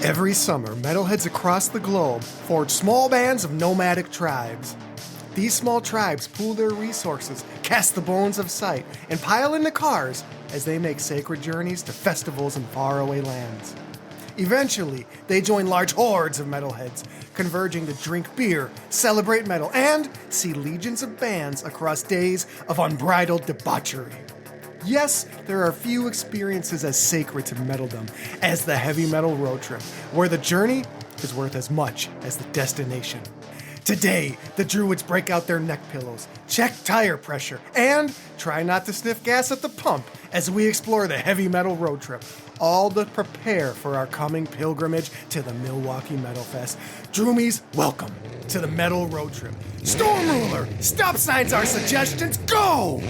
Every summer, metalheads across the globe forge small bands of nomadic tribes. These small tribes pool their resources, cast the bones of sight, and pile into cars as they make sacred journeys to festivals in faraway lands. Eventually, they join large hordes of metalheads, converging to drink beer, celebrate metal, and see legions of bands across days of unbridled debauchery. Yes, there are few experiences as sacred to metalldom as the heavy metal road trip, where the journey is worth as much as the destination. Today, the Druids break out their neck pillows, check tire pressure, and try not to sniff gas at the pump as we explore the heavy metal road trip, all to prepare for our coming pilgrimage to the Milwaukee Metal Fest. Droomies, welcome to the Metal Road Trip. Storm Ruler, stop signs are suggestions, go!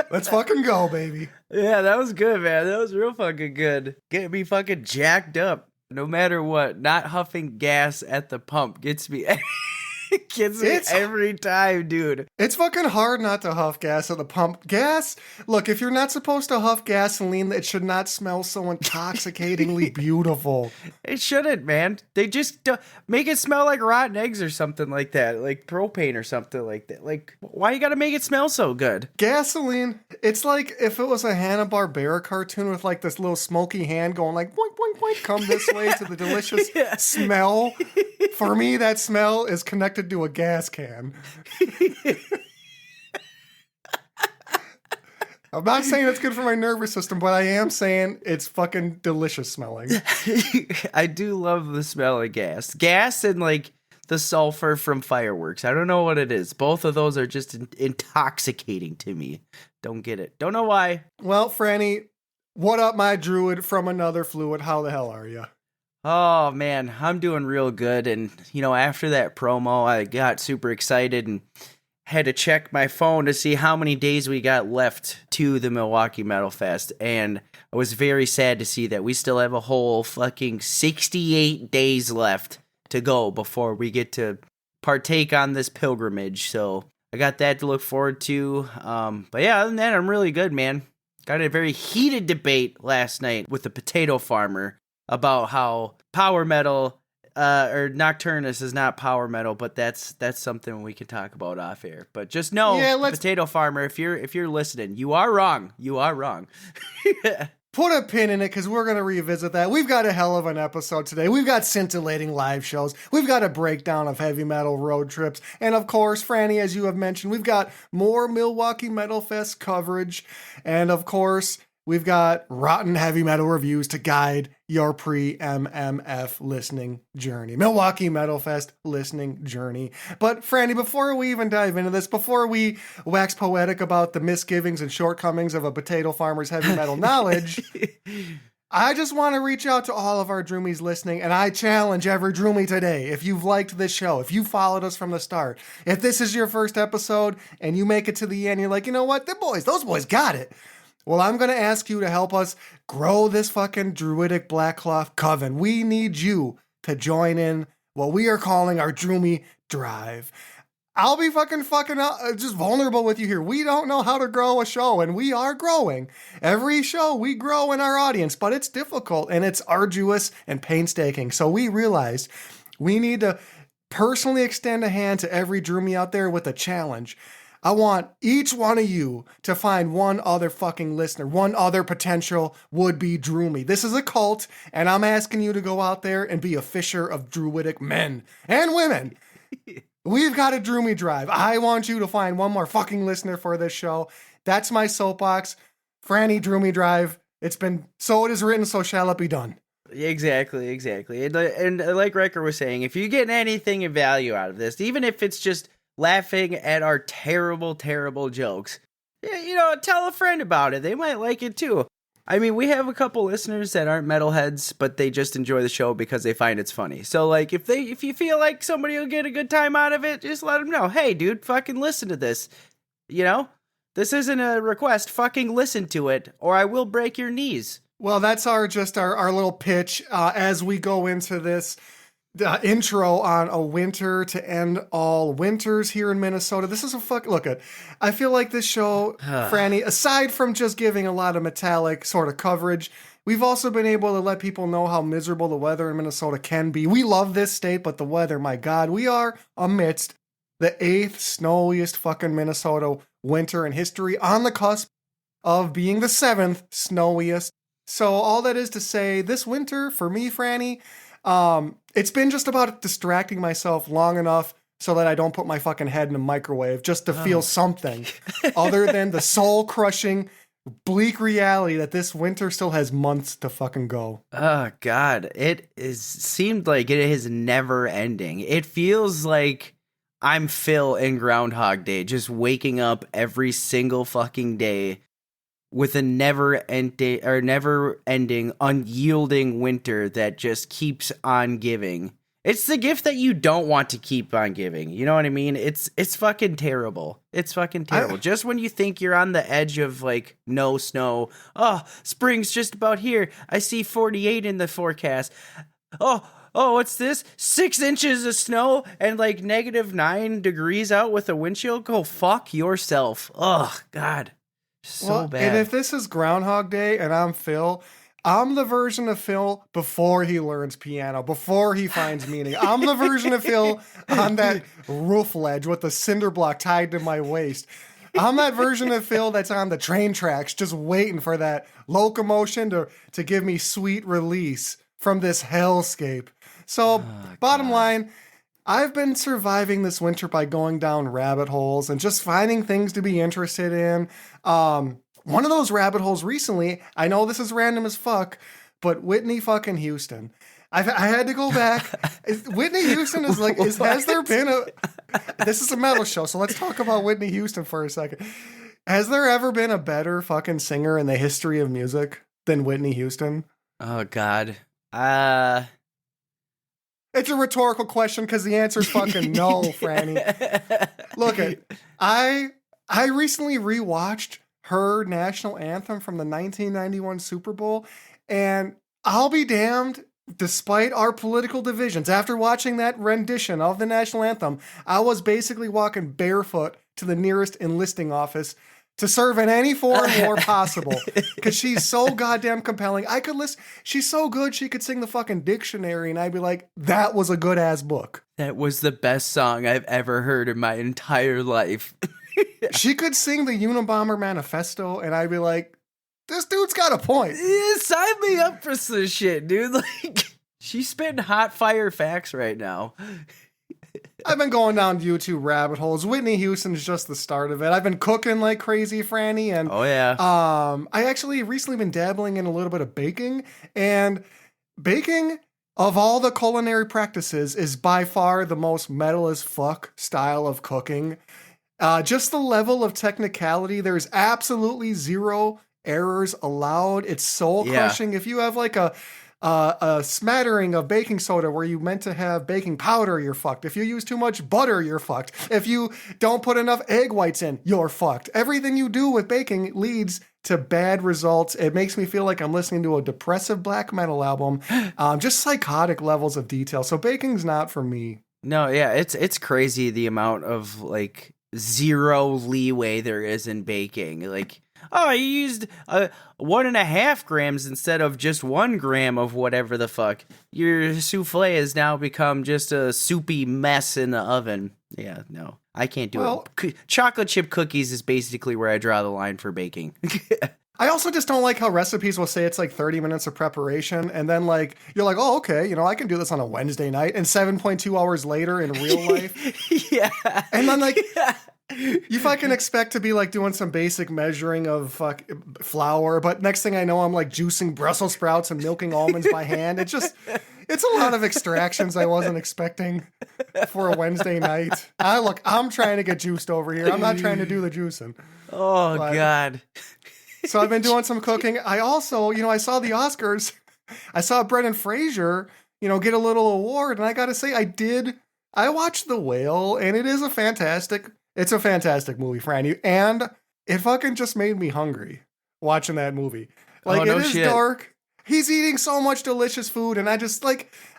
Let's fucking go, baby. Yeah, that was good, man. That was real fucking good. Get me fucking jacked up. No matter what, not huffing gas at the pump gets me every time, dude. It's fucking hard not to huff gas at the pump. Gas, look, if you're not supposed to huff gasoline, it should not smell so intoxicatingly beautiful. It shouldn't, man. They just make it smell like rotten eggs or something like that, like propane or something like that. Like, why you gotta make it smell so good? Gasoline, it's like if it was a Hanna-Barbera cartoon with like this little smoky hand going like, boink, boink, boink, come this way to the delicious smell. For me, that smell is connected to a gas can. I'm not saying it's good for my nervous system, but I am saying it's fucking delicious smelling. I do love the smell of gas. Gas and like the sulfur from fireworks. I don't know what it is. Both of those are just intoxicating to me. Don't get it. Don't know why. Well, Franny, what up, my druid from another fluid? How the hell are you? Oh, man, I'm doing real good. And, you know, after that promo, I got super excited and had to check my phone to see how many days we got left to the Milwaukee Metal Fest. And I was very sad to see that we still have a whole fucking 68 days left to go before we get to partake on this pilgrimage. So I got that to look forward to. But yeah, other than that, I'm really good, man. Got a very heated debate last night with the potato farmer about how power metal or Nocturnus is not power metal, but that's something we can talk about off air. But just know, potato farmer, if you're listening, you are wrong. You are wrong. Put a pin in it because we're going to revisit that. We've got a hell of an episode today. We've got scintillating live shows. We've got a breakdown of heavy metal road trips. And of course, Franny, as you have mentioned, we've got more Milwaukee Metal Fest coverage. And of course, we've got rotten heavy metal reviews to guide your pre-MMF listening journey. Milwaukee Metal Fest listening journey. But Franny, before we even dive into this, before we wax poetic about the misgivings and shortcomings of a potato farmer's heavy metal knowledge, I just want to reach out to all of our Droomies listening, and I challenge every Droomie today, if you've liked this show, if you followed us from the start, if this is your first episode and you make it to the end, you're like, you know what, those boys got it. Well, I'm going to ask you to help us grow this fucking druidic black cloth coven. We need you to join in what we are calling our Droomie Drive. I'll be fucking just vulnerable with you here. We don't know how to grow a show, and we are growing. Every show, we grow in our audience, but it's difficult, and it's arduous and painstaking. So we realized we need to personally extend a hand to every Droomie out there with a challenge. I want each one of you to find one other fucking listener, one other potential would-be Droomie. This is a cult, and I'm asking you to go out there and be a fisher of druidic men and women. We've got a Droomie Drive. I want you to find one more fucking listener for this show. That's my soapbox. Franny, Droomie Drive. So it is written, so shall it be done. Exactly. And like Wrecker was saying, if you get anything of value out of this, even if it's just laughing at our terrible, terrible jokes, you know, tell a friend about it. They might like it too. I mean, we have a couple listeners that aren't metalheads, but they just enjoy the show because they find it's funny. So, like, if you feel like somebody will get a good time out of it, just let them know. Hey, dude, fucking listen to this. You know, this isn't a request. Fucking listen to it, or I will break your knees. Well, that's our little pitch as we go into this intro on a winter to end all winters here in Minnesota. This is look at. I feel like this show, Franny, aside from just giving a lot of metallic sort of coverage, we've also been able to let people know how miserable the weather in Minnesota can be. We love this state, but the weather, my God, we are amidst the 8th snowiest fucking Minnesota winter in history, on the cusp of being the 7th snowiest. So all that is to say, this winter for me, Franny, it's been just about distracting myself long enough so that I don't put my fucking head in a microwave just to feel something other than the soul-crushing, bleak reality that this winter still has months to fucking go. Oh, God. Seemed like it is never ending. It feels like I'm Phil in Groundhog Day, just waking up every single fucking day with a never-ending, unyielding winter that just keeps on giving. It's the gift that you don't want to keep on giving. You know what I mean? It's fucking terrible. It's fucking terrible. Just when you think you're on the edge of, like, no snow. Oh, spring's just about here. I see 48 in the forecast. Oh, what's this? 6 inches of snow and, like, -9 degrees out with a windshield? Go fuck yourself. Oh, God. So bad. And if this is Groundhog Day and I'm Phil, I'm the version of Phil before he learns piano, before he finds meaning. I'm the version of Phil on that roof ledge with the cinder block tied to my waist. I'm that version of Phil that's on the train tracks just waiting for that locomotion to give me sweet release from this hellscape. So, bottom line, I've been surviving this winter by going down rabbit holes and just finding things to be interested in. One of those rabbit holes recently, I know this is random as fuck, but Whitney fucking Houston. I had to go back. Whitney Houston is like, has there been this is a metal show, so let's talk about Whitney Houston for a second. Has there ever been a better fucking singer in the history of music than Whitney Houston? Oh, God. It's a rhetorical question because the answer is fucking no, Franny. Look, I recently rewatched her national anthem from the 1991 Super Bowl, and I'll be damned, despite our political divisions, after watching that rendition of the national anthem, I was basically walking barefoot to the nearest enlisting office to serve in any foreign war possible, because she's so goddamn compelling. I could listen. She's so good, she could sing the fucking dictionary, and I'd be like, that was a good-ass book. That was the best song I've ever heard in my entire life. She could sing the Unabomber Manifesto, and I'd be like, this dude's got a point. Yeah, sign me up for some shit, dude. Like, she's spitting hot fire facts right now. I've been going down YouTube rabbit holes. Whitney Houston's just the start of it. I've been cooking like crazy, Franny, and oh yeah. I actually recently been dabbling in a little bit of baking, and baking, of all the culinary practices, is by far the most metal as fuck style of cooking. Just the level of technicality, there's absolutely zero errors allowed. It's soul crushing. If you have like a smattering of baking soda where you meant to have baking powder, you're fucked. If you use too much butter, you're fucked. If you don't put enough egg whites in, you're fucked. Everything you do with baking leads to bad results. It makes me feel like I'm listening to a depressive black metal album. Just psychotic levels of detail. So baking's not for me. No, yeah, it's crazy the amount of like zero leeway there is in baking. Like, oh, you used 1.5 grams instead of just 1 gram of whatever the fuck. Your souffle has now become just a soupy mess in the oven. Yeah, no, I can't do it. Chocolate chip cookies is basically where I draw the line for baking. I also just don't like how recipes will say it's like 30 minutes of preparation, and then like you're like, oh, okay, I can do this on a Wednesday night, and 7.2 hours later in real life. Yeah. And then like you fucking expect to be like doing some basic measuring of flour, but next thing I know, I'm like juicing Brussels sprouts and milking almonds by hand. It's a lot of extractions I wasn't expecting for a Wednesday night. I'm trying to get juiced over here. I'm not trying to do the juicing. Oh, God. So I've been doing some cooking. I also, I saw the Oscars. I saw Brendan Fraser, get a little award. And I got to say, I watched The Whale, and it's a fantastic movie, Franny. And it fucking just made me hungry watching that movie. Like, no it is shit. dark. He's eating so much delicious food. And I just,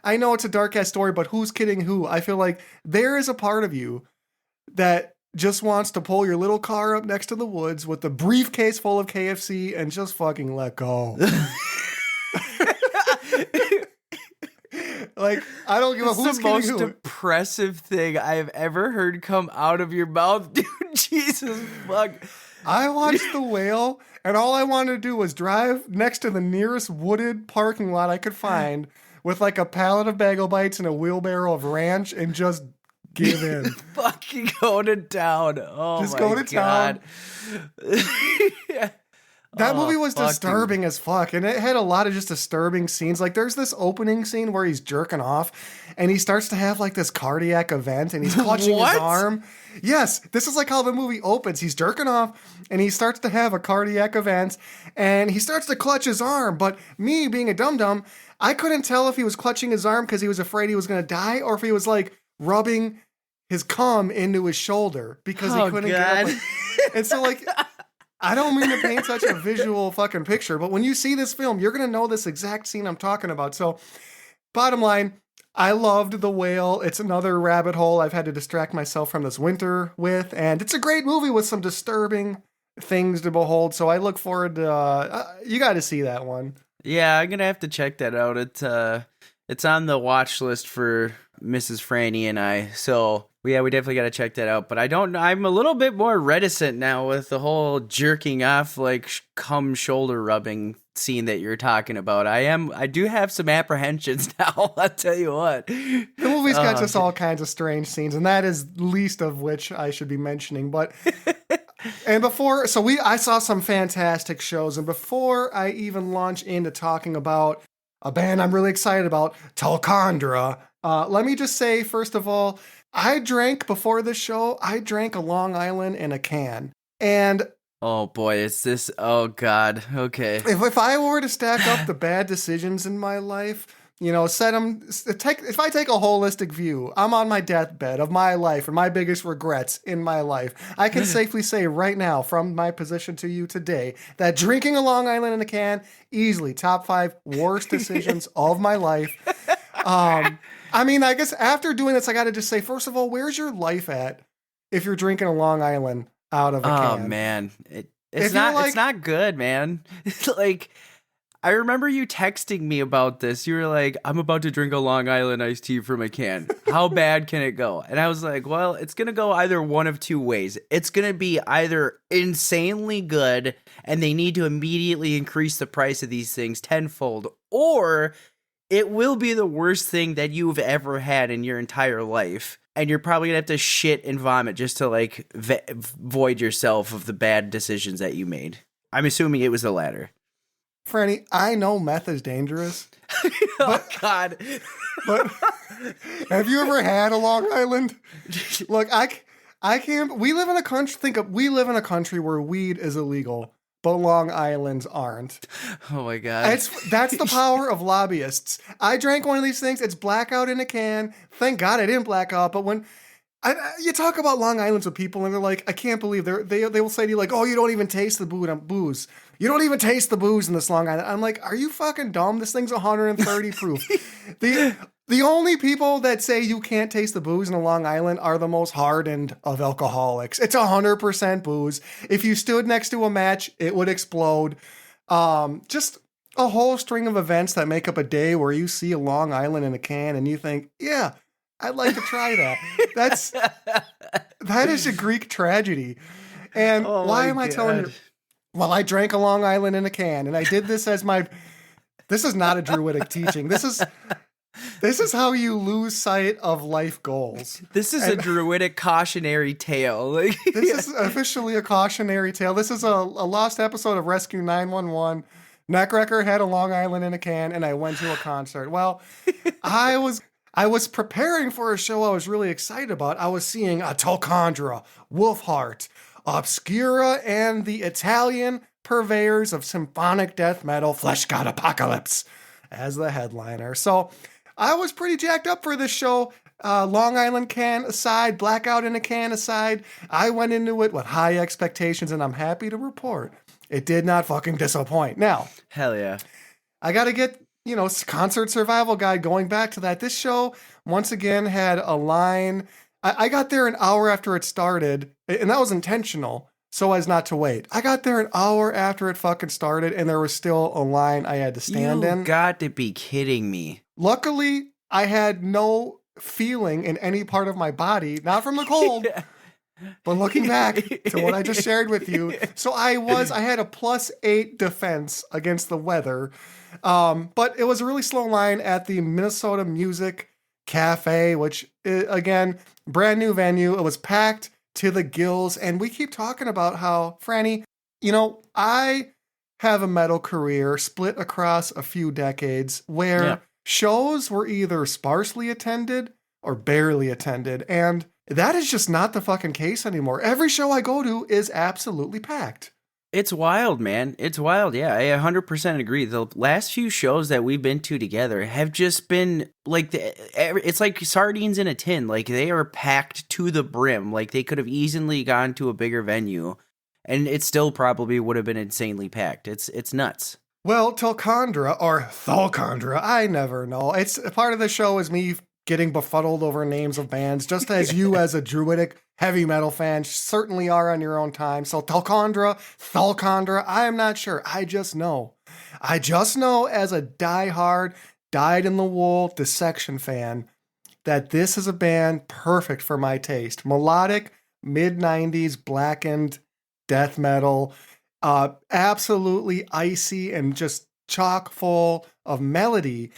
I know it's a dark ass story, but who's kidding who? I feel like there is a part of you that just wants to pull your little car up next to the woods with the briefcase full of KFC and just fucking let go. Like, I don't give a who's the kidding most who. depressive thing I have ever heard come out of your mouth, dude. Jesus fuck. I watched The Whale, and all I wanted to do was drive next to the nearest wooded parking lot I could find with like a pallet of Bagel Bites and a wheelbarrow of ranch and just give in. Fucking go to town. Oh, Just my go to God. That movie was fuck, disturbing as fuck, and it had a lot of just disturbing scenes. Like, there's this opening scene where he's jerking off, and he starts to have like this cardiac event, and he's clutching his arm. Yes, this is like how the movie opens. He's jerking off, and he starts to have a cardiac event, and he starts to clutch his arm. But me, being a dum-dum, I couldn't tell if he was clutching his arm because he was afraid he was going to die, or if he was like rubbing his cum into his shoulder because he couldn't get up. And so, like, I don't mean to paint such a visual fucking picture, but when you see this film, you're going to know this exact scene I'm talking about. So, bottom line, I loved The Whale. It's another rabbit hole I've had to distract myself from this winter with, and it's a great movie with some disturbing things to behold. So I look forward to, you got to see that one. Yeah, I'm going to have to check that out. It's on the watch list for Mrs. Franny and I. So, yeah, we definitely got to check that out. But I'm a little bit more reticent now with the whole jerking off, like cum shoulder rubbing scene that you're talking about. I do have some apprehensions now. I'll tell you what. The movie's got just all kinds of strange scenes, and that is least of which I should be mentioning. But and I saw some fantastic shows, and before I even launch into talking about a band I'm really excited about, Thulcandra, let me just say, first of all, before this show, I drank a Long Island in a can. And oh boy, it's this. Oh God. Okay. if I were to stack up the bad decisions in my life, if I take a holistic view, I'm on my deathbed of my life and my biggest regrets in my life. I can safely say right now, from my position to you today, that drinking a Long Island in a can, easily top 5 worst decisions of my life. I mean, I guess after doing this, I got to just say, first of all, where's your life at if you're drinking a Long Island out of a can? Oh man, it's not good, man. Like, I remember you texting me about this. You were like, I'm about to drink a Long Island iced tea from a can. How bad can it go? And I was like, well, it's going to go either one of two ways. It's going to be either insanely good and they need to immediately increase the price of these things tenfold, or it will be the worst thing that you've ever had in your entire life. And you're probably going to have to shit and vomit just to like void yourself of the bad decisions that you made. I'm assuming it was the latter. Franny, I know meth is dangerous. Oh, God. But have you ever had a Long Island? Look, I can't. We live in a country where weed is illegal, but Long Islands aren't. Oh my God. That's the power of lobbyists. I drank one of these things. It's blackout in a can. Thank God I didn't black out. But when you talk about Long Islands with people and they're like, I can't believe they will say to you like, oh, you don't even taste the booze. You don't even taste the booze in this Long Island. I'm like, are you fucking dumb? This thing's 130 proof. The only people that say you can't taste the booze in a Long Island are the most hardened of alcoholics. It's 100% booze. If you stood next to a match, it would explode. Just a whole string of events that make up a day where you see a Long Island in a can and you think, yeah, I'd like to try that. That is a Greek tragedy. And why am I telling you? Well, I drank a Long Island in a can, and I did this this is not a druidic teaching. This is how you lose sight of life goals. This is a druidic cautionary tale. This is officially a cautionary tale. This is a lost episode of Rescue 911. Neckwrecker had a Long Island in a can, and I went to a concert. Well, I was preparing for a show I was really excited about. I was seeing a Thulcandra, Wolfheart, Obscura, and the Italian purveyors of symphonic death metal, Flesh God Apocalypse, as the headliner. So I was pretty jacked up for this show. Long Island can aside, Blackout in a can aside, I went into it with high expectations, and I'm happy to report it did not fucking disappoint. Now, hell yeah. I got to get, Concert Survival Guide, going back to that. This show, once again, had a line. I got there an hour after it started, and that was intentional, so as not to wait. I got there an hour after it fucking started, and there was still a line I had to stand in. You got to be kidding me. Luckily, I had no feeling in any part of my body, not from the cold, but looking back to what I just shared with you. So I had a +8 defense against the weather. But it was a really slow line at the Minnesota Music Cafe, which again, brand new venue. It was packed to the gills. And we keep talking about how, Franny, I have a metal career split across a few decades where shows were either sparsely attended or barely attended, and that is just not the fucking case anymore. Every show I go to is absolutely packed. It's wild, man. It's wild. Yeah, I 100% agree. The last few shows that we've been to together have just been like, it's like sardines in a tin. Like, they are packed to the brim. Like, they could have easily gone to a bigger venue, and it still probably would have been insanely packed. It's nuts. Well, Thulcandra, or Thulcandra, I never know. It's part of the show is me getting befuddled over names of bands, just as you as a druidic heavy metal fan certainly are on your own time. So Thulcandra, I am not sure. I just know as a diehard, dyed-in-the-wool dissection fan that this is a band perfect for my taste. Melodic, mid-90s, blackened death metal, absolutely icy and just chock full of melody.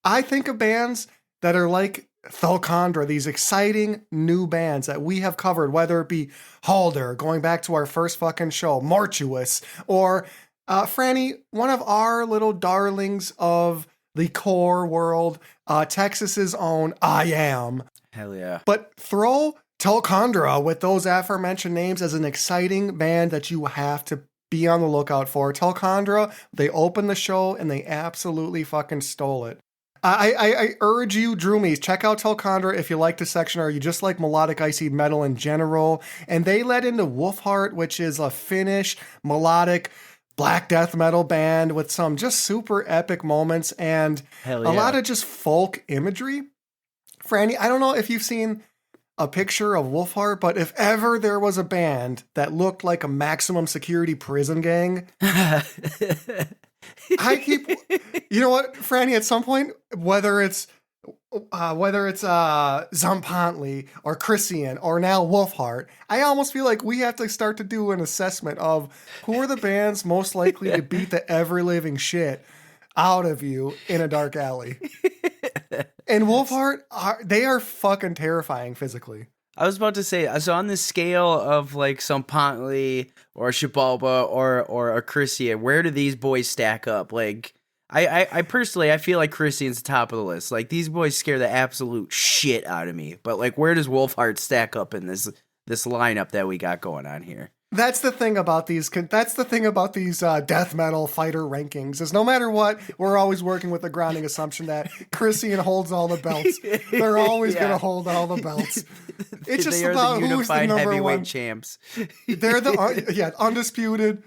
I think of bands that are like Thulcandra, these exciting new bands that we have covered, whether it be Halder, going back to our first fucking show, Mortuous, or Franny, one of our little darlings of the core world, Texas's own I Am. Hell yeah. But throw Thulcandra with those aforementioned names as an exciting band that you have to be on the lookout for. Thulcandra, they opened the show and they absolutely fucking stole it. I urge you, Droomies, check out Thulcandra if you like the section or you just like melodic icy metal in general. And they led into Wolfheart, which is a Finnish melodic black death metal band with some just super epic moments and a lot of just folk imagery. Franny, I don't know if you've seen a picture of Wolfheart, but if ever there was a band that looked like a maximum security prison gang, you know what, Franny, at some point, whether it's Zompantli or Christian or now Wolfheart, I almost feel like we have to start to do an assessment of who are the bands most likely to beat the ever-living shit out of you in a dark alley. And Wolfheart, they are fucking terrifying physically. I was about to say, so on the scale of like Zompantli or Shibalba or a Christian, where do these boys stack up? Like, I personally, I feel like Christian's the top of the list. Like, these boys scare the absolute shit out of me. But like, where does Wolfheart stack up in this lineup that we got going on here? That's the thing about these. That's the thing about these death metal fighter rankings. Is no matter what, we're always working with the grounding assumption that Christian holds all the belts. They're always going to hold all the belts. It's just about who's the number heavyweight one champs. They're the undisputed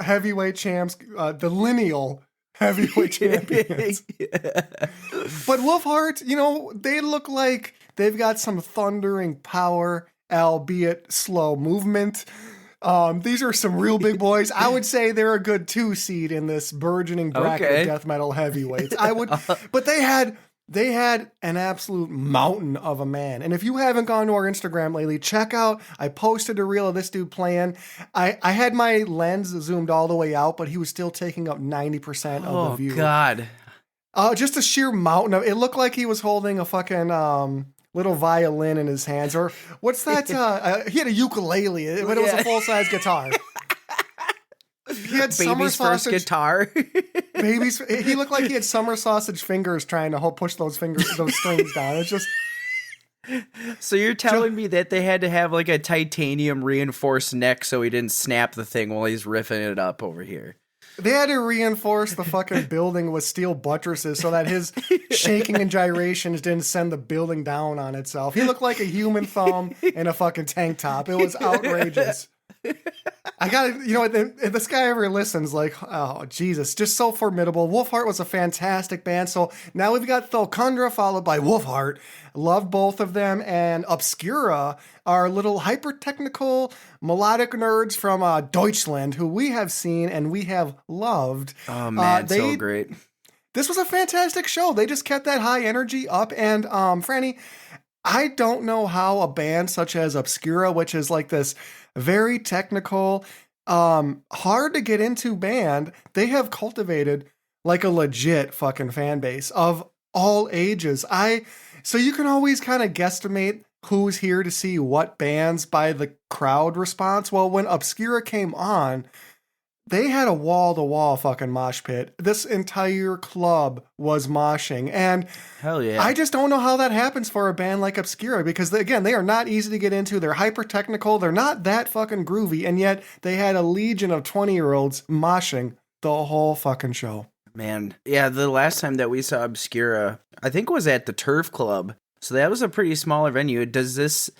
heavyweight champs, the lineal heavyweight champions. But Wolfheart, they look like they've got some thundering power, albeit slow movement. These are some real big boys. I would say they're a good 2 seed in this burgeoning bracket of death metal heavyweights. But they had an absolute mountain of a man. And if you haven't gone to our Instagram lately, check out, I posted a reel of this dude playing. I had my lens zoomed all the way out, but he was still taking up 90% of the view. Oh, God. Just a sheer mountain of, it looked like he was holding a fucking, little violin in his hands, or what's that? He had a ukulele, but it was a full-size guitar. He had baby's first guitar. He looked like he had summer sausage fingers trying to push those strings down. It's just, So you're telling me that they had to have like a titanium reinforced neck so he didn't snap the thing while he's riffing it up over here? They had to reinforce the fucking building with steel buttresses so that his shaking and gyrations didn't send the building down on itself. He looked like a human thumb in a fucking tank top. It was outrageous. I gotta, if this guy ever listens, like, oh, Jesus, just so formidable. Wolfheart was a fantastic band. So now we've got Thulcandra followed by Wolfheart. Love both of them. And Obscura are little hyper-technical melodic nerds from Deutschland who we have seen and we have loved. Oh, man, so great. This was a fantastic show. They just kept that high energy up. And Franny, I don't know how a band such as Obscura, which is like this very technical, hard to get into band, they have cultivated like a legit fucking fan base of all ages. So you can always kind of guesstimate who's here to see what bands by the crowd response. Well, when Obscura came on, they had a wall-to-wall fucking mosh pit. This entire club was moshing. And hell yeah. I just don't know how that happens for a band like Obscura because, again, they are not easy to get into. They're hyper-technical. They're not that fucking groovy. And yet they had a legion of 20-year-olds moshing the whole fucking show. Man, yeah, the last time that we saw Obscura, I think was at the Turf Club. So that was a pretty smaller venue. Does this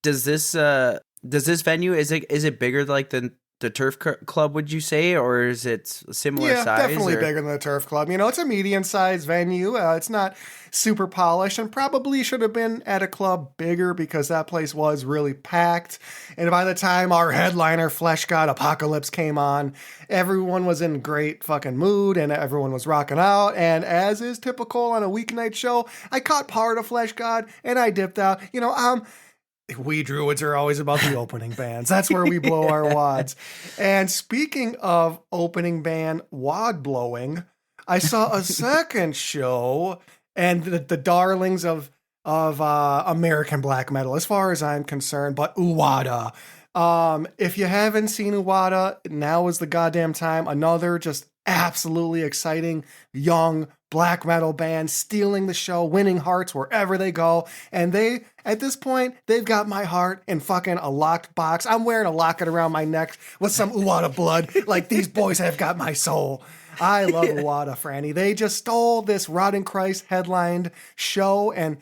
venue, is it bigger like the Turf Club, would you say, or is it similar size? Yeah, definitely bigger than the Turf Club. It's a medium-sized venue. It's not super polished and probably should have been at a club bigger because that place was really packed. And by the time our headliner, Flesh God Apocalypse, came on, everyone was in great fucking mood and everyone was rocking out. And as is typical on a weeknight show, I caught part of Flesh God and I dipped out. We Druids are always about the opening bands. That's where we blow our wads. And speaking of opening band wad blowing, I saw a second show and the darlings of American black metal, as far as I'm concerned, but Uada. If you haven't seen Uada, now is the goddamn time. Another just absolutely exciting young black metal band stealing the show, winning hearts wherever they go. And they, at this point, they've got my heart in fucking a locked box. I'm wearing a locket around my neck with some Uada blood. Like, these boys have got my soul. I love Uada, Franny. They just stole this Rotting Christ headlined show, and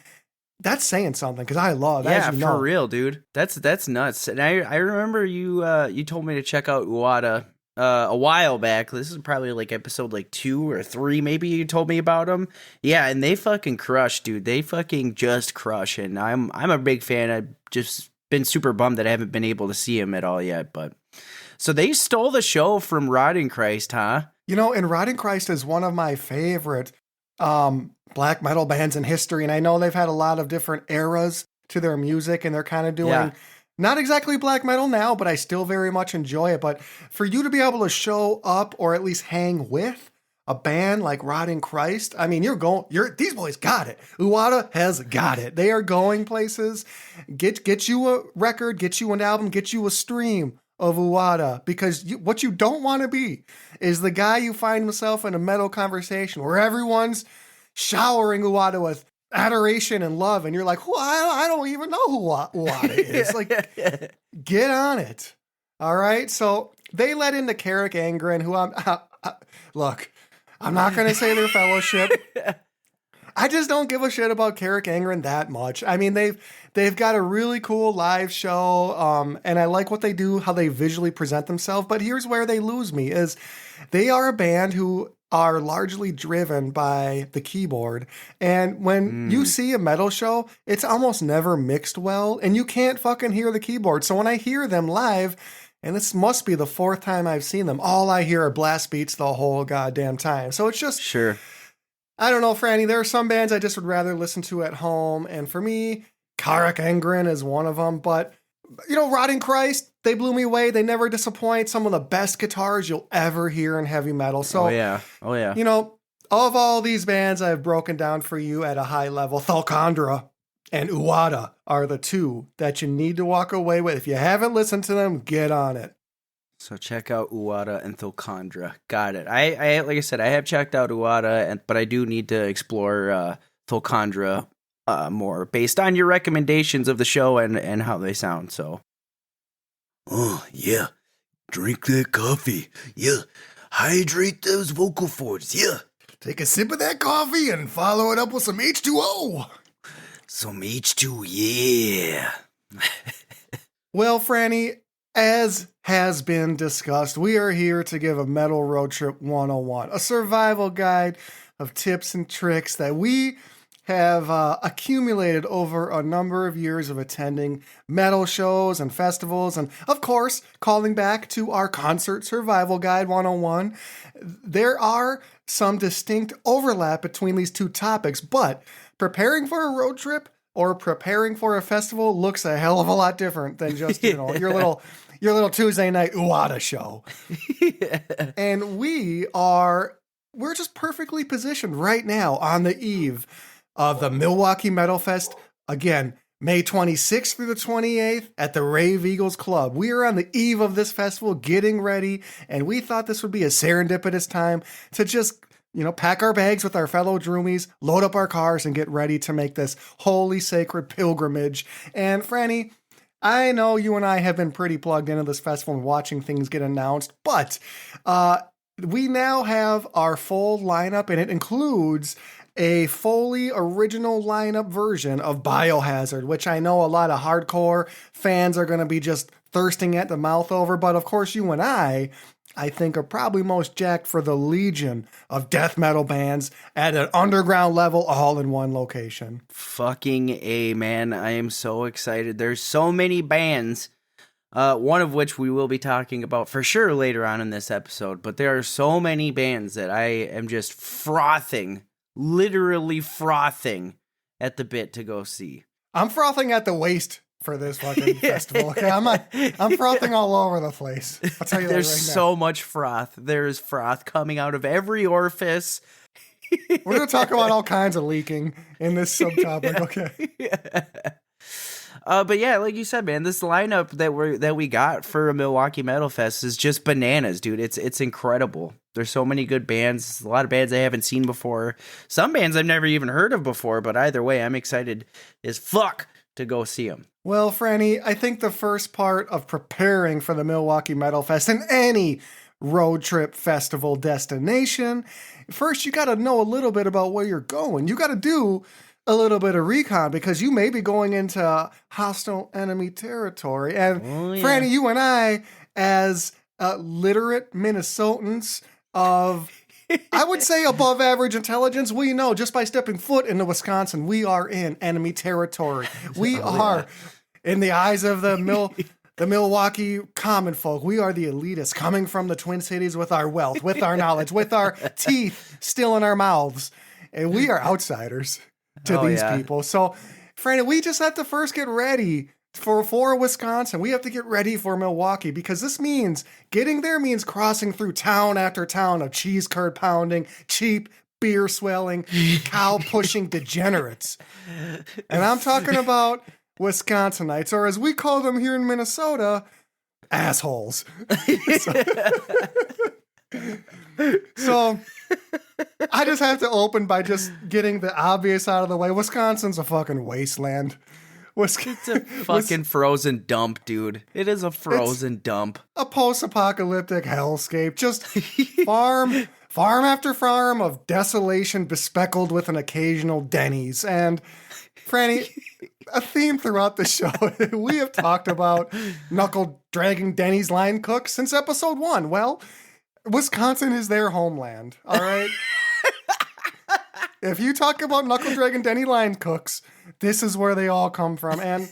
that's saying something because I love that. Yeah, for real, dude. That's nuts. And I remember you told me to check out Uada a while back. This is probably like episode like 2 or 3, maybe you told me about them. Yeah, and they fucking crush, dude. They fucking just crush, and I'm a big fan. I've just been super bummed that I haven't been able to see him at all yet. But so they stole the show from Rotting Christ, huh? And Rotting Christ is one of my favorite black metal bands in history, and I know they've had a lot of different eras to their music, and they're kind of doing not exactly black metal now, but I still very much enjoy it. But for you to be able to show up or at least hang with a band like Rotting Christ, I mean, these boys got it. Uada has got it. They are going places. Get you a record, get you an album, get you a stream of Uada, because what you don't want to be is the guy you find himself in a metal conversation where everyone's showering Uada with adoration and love, and you're like, well, I don't even know who Uada is. Like, get on it. All right. So they let into Carrick Angren, who look, I'm not going to say their fellowship. I just don't give a shit about Carrick Angren that much. I mean, they've got a really cool live show, and I like what they do, how they visually present themselves. But here's where they lose me: is they are a band who are largely driven by the keyboard. And when you see a metal show, it's almost never mixed well, and you can't fucking hear the keyboard. So when I hear them live, and this must be the 4th time I've seen them, all I hear are blast beats the whole goddamn time. So it's just, sure. I don't know, Franny, there are some bands I just would rather listen to at home. And for me, Carrick Angren is one of them. But, Rotting Christ, they blew me away. They never disappoint. Some of the best guitars you'll ever hear in heavy metal. So, Oh, yeah. Of all these bands I've broken down for you at a high level, Thulcandra and Uada are the 2 that you need to walk away with. If you haven't listened to them, get on it. So check out Uada and Thulcandra. Got it. I like I said, I have checked out Uada, but I do need to explore Thulcandra more based on your recommendations of the show and how they sound. So, Oh, yeah. Drink that coffee. Yeah. Hydrate those vocal cords. Yeah. Take a sip of that coffee and follow it up with some H2O. Some H2, yeah. Well, Franny, as has been discussed, we are here to give a Metal Road Trip 101, a survival guide of tips and tricks that we have accumulated over a number of years of attending metal shows and festivals. And of course, calling back to our Concert Survival Guide 101, there are some distinct overlap between these two topics, but preparing for a road trip or preparing for a festival looks a hell of a lot different than just, your little Tuesday night Uada show. And we're just perfectly positioned right now on the eve of the Milwaukee Metal Fest. Again, May 26th through the 28th at the Rave Eagles Club. We are on the eve of this festival getting ready, and we thought this would be a serendipitous time to just, pack our bags with our fellow Droomies, load up our cars, and get ready to make this holy sacred pilgrimage. And Franny, I know you and I have been pretty plugged into this festival and watching things get announced, but we now have our full lineup, and it includes a fully original lineup version of Biohazard, which I know a lot of hardcore fans are going to be just thirsting at the mouth over. But of course, you and I think are probably most jacked for the legion of death metal bands at an underground level, all in one location. fucking A, man. I am so excited. There's so many bands, one of which we will be talking about for sure later on in this episode. But there are so many bands that I am just frothing, literally frothing at the bit to go see. I'm frothing at the waist for this fucking festival. Okay, I'm frothing all over the place. I'll tell you that There's right now. so much froth. There's froth coming out of every orifice. We're going to talk about all kinds of leaking in this subtopic. Okay. But yeah, like you said, man, this lineup that we got for a Milwaukee Metal Fest is just bananas, dude. It's incredible. There's so many good bands. A lot of bands I haven't seen before. Some bands I've never even heard of before. But either way, I'm excited as fuck to go see them. Well, Franny, I think the first part of preparing for the Milwaukee Metal Fest and any road trip festival destination, first you got to know a little bit about where you're going. You got to do a little bit of recon because you may be going into hostile enemy territory. And Franny, you and I, as literate Minnesotans of, I would say, above average intelligence, we know just by stepping foot into Wisconsin, we are in enemy territory. We are, in the eyes of the Milwaukee common folk, we are the elitists coming from the Twin Cities with our wealth, with our knowledge, with our teeth still in our mouths. And we are outsiders to these people. So, Franny, we just have to first get ready for Wisconsin. We have to get ready for Milwaukee because this means getting there means crossing through town after town of cheese curd pounding, cheap beer swelling, cow pushing degenerates. And I'm talking about Wisconsinites, or as we call them here in Minnesota, assholes. So I just have to open by just getting the obvious out of the way. Wisconsin's a fucking wasteland. It's a fucking frozen dump, dude. It is a frozen dump. A post-apocalyptic hellscape. Just farm after farm of desolation bespeckled with an occasional Denny's. And Franny, a theme throughout the show, we have talked about knuckle-dragging Denny's line cooks since episode 1. Well, Wisconsin is their homeland, all right? If you talk about knuckle-dragging Denny line cooks, this is where they all come from. And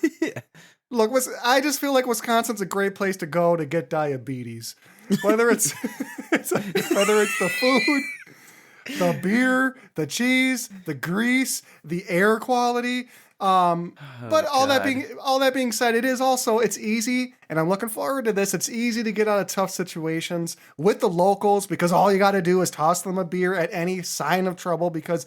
look, I just feel like Wisconsin's a great place to go to get diabetes. Whether it's the food, the beer, the cheese, the grease, the air quality. But all that being said, it's easy, and I'm looking forward to this. It's easy to get out of tough situations with the locals because all you got to do is toss them a beer at any sign of trouble because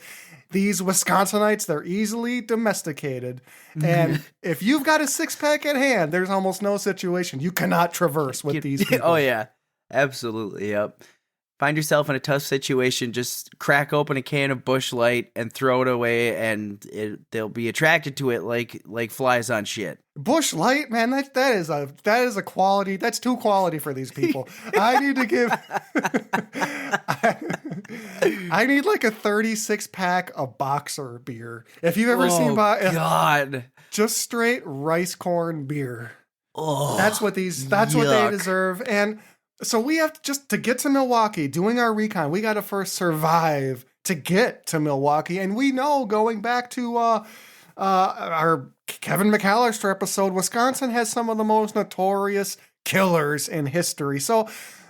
these Wisconsinites, they're easily domesticated. And if you've got a 6-pack at hand, there's almost no situation you cannot traverse with these people. Oh, yeah. Absolutely, yep. If find yourself in a tough situation, just crack open a can of Busch Light and throw it away, and they'll be attracted to it like flies on shit. Busch Light, man, that is a quality. That's too quality for these people. I need to give. I need like a 36 pack of Boxer beer. If you've ever seen, God, just straight rice corn beer. Oh, That's what they deserve. And so we have to get to Milwaukee, doing our recon. We got to first survive to get to Milwaukee, and we know going back to our Kevin McAllister episode, Wisconsin has some of the most notorious killers in history. So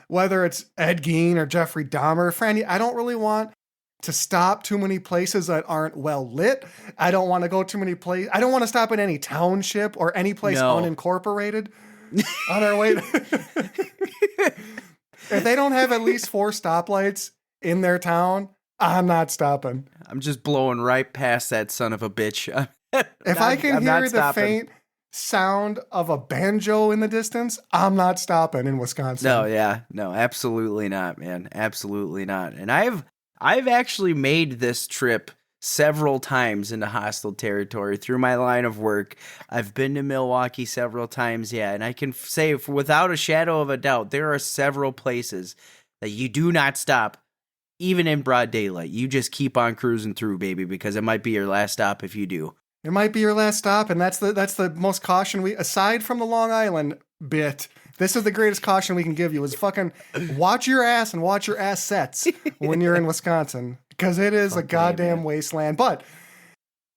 whether it's Ed Gein or Jeffrey Dahmer, Franny, I don't really want to stop too many places that aren't well lit. I don't want to go too many places. I don't want to stop at any township or any place unincorporated on our way. If they don't have at least 4 stoplights in their town, I'm not stopping. I'm just blowing right past that son of a bitch. If I can hear the faint sound of a banjo in the distance, I'm not stopping in Wisconsin. No, absolutely not, man. Absolutely not. And I've actually made this trip several times into hostile territory through my line of work. I've been to Milwaukee several times, and I can say without a shadow of a doubt, there are several places that you do not stop, even in broad daylight. You just keep on cruising through, baby, because it might be your last stop if you do. It might be your last stop, and that's the most caution aside from the Long Island bit. This is the greatest caution we can give you is fucking watch your ass and watch your assets when you're in Wisconsin, because it is a goddamn wasteland. But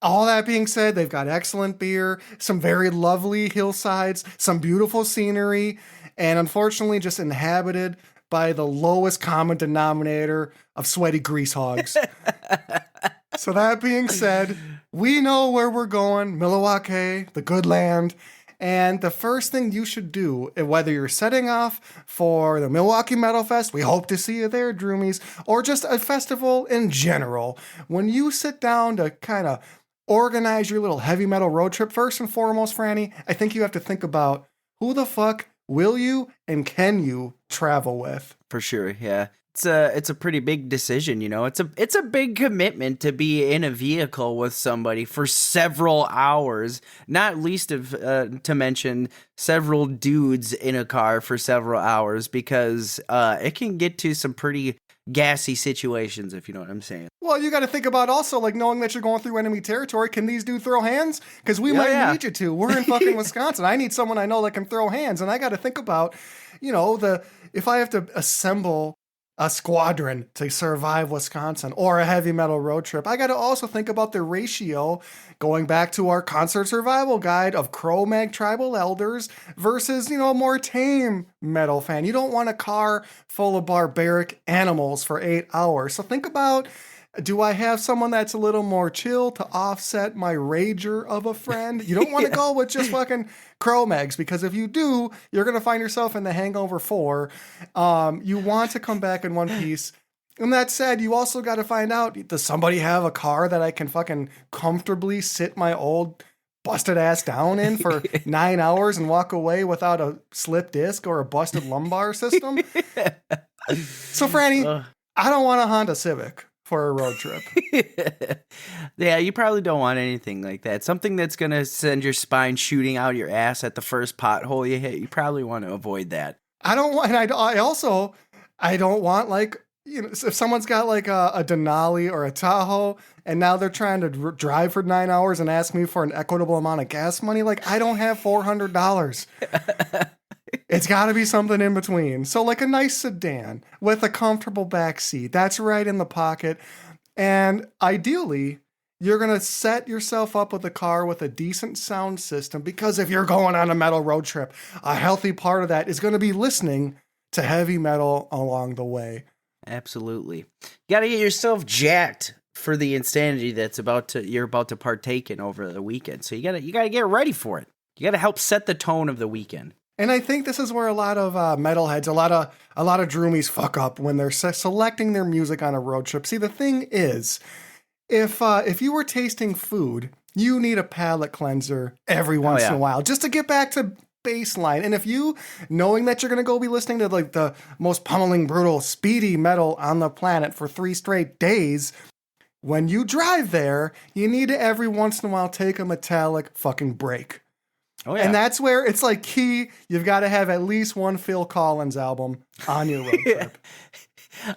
all that being said, they've got excellent beer, some very lovely hillsides, some beautiful scenery, and unfortunately just inhabited by the lowest common denominator of sweaty grease hogs. So that being said, we know where we're going, Milwaukee, the good land. And the first thing you should do, whether you're setting off for the Milwaukee Metal Fest, we hope to see you there, Droomies, or just a festival in general, when you sit down to kind of organize your little heavy metal road trip, first and foremost, Franny, I think you have to think about who the fuck will you and can you travel with? For sure, yeah. It's a pretty big decision, you know. It's a big commitment to be in a vehicle with somebody for several hours, not least of to mention several dudes in a car for several hours, because it can get to some pretty gassy situations, if you know what I'm saying. Well, you got to think about also, like, knowing that you're going through enemy territory. Can these dudes throw hands? Because we might need you to. We're in fucking Wisconsin. I need someone I know that can throw hands, and I got to think about, you know, if I have to assemble a squadron to survive Wisconsin or a heavy metal road trip, I got to also think about the ratio, going back to our concert survival guide, of Cro-Mag tribal elders versus, you know, a more tame metal fan. You don't want a car full of barbaric animals for 8 hours. So think about, do I have someone that's a little more chill to offset my rager of a friend? You don't want to go with just fucking Cro-Mags, because if you do, you're going to find yourself in The Hangover 4. You want to come back in one piece. And that said, you also got to find out, does somebody have a car that I can fucking comfortably sit my old busted ass down in for 9 hours and walk away without a slip disc or a busted lumbar system? So, Franny, I don't want a Honda Civic for a road trip. Yeah, you probably don't want anything like that. Something that's going to send your spine shooting out your ass at the first pothole you hit. You probably want to avoid that. I don't want, and I don't want, like, you know, if someone's got like a Denali or a Tahoe and now they're trying to drive for 9 hours and ask me for an equitable amount of gas money, like, I don't have $400. It's got to be something in between. So like a nice sedan with a comfortable back seat. That's right in the pocket. And ideally, you're going to set yourself up with a car with a decent sound system, because if you're going on a metal road trip, a healthy part of that is going to be listening to heavy metal along the way. Absolutely. You got to get yourself jacked for the insanity that's you're about to partake in over the weekend. So you got to get ready for it. You got to help set the tone of the weekend. And I think this is where a lot of metalheads, a lot of Droomies fuck up when they're selecting their music on a road trip. See, the thing is, if you were tasting food, you need a palate cleanser every once in a while, just to get back to baseline. And if you, knowing that you're going to go be listening to like the most pummeling, brutal, speedy metal on the planet for 3 straight days, when you drive there, you need to every once in a while take a metallic fucking break. Oh, yeah. And that's where it's like key. You've got to have at least one Phil Collins album on your road trip.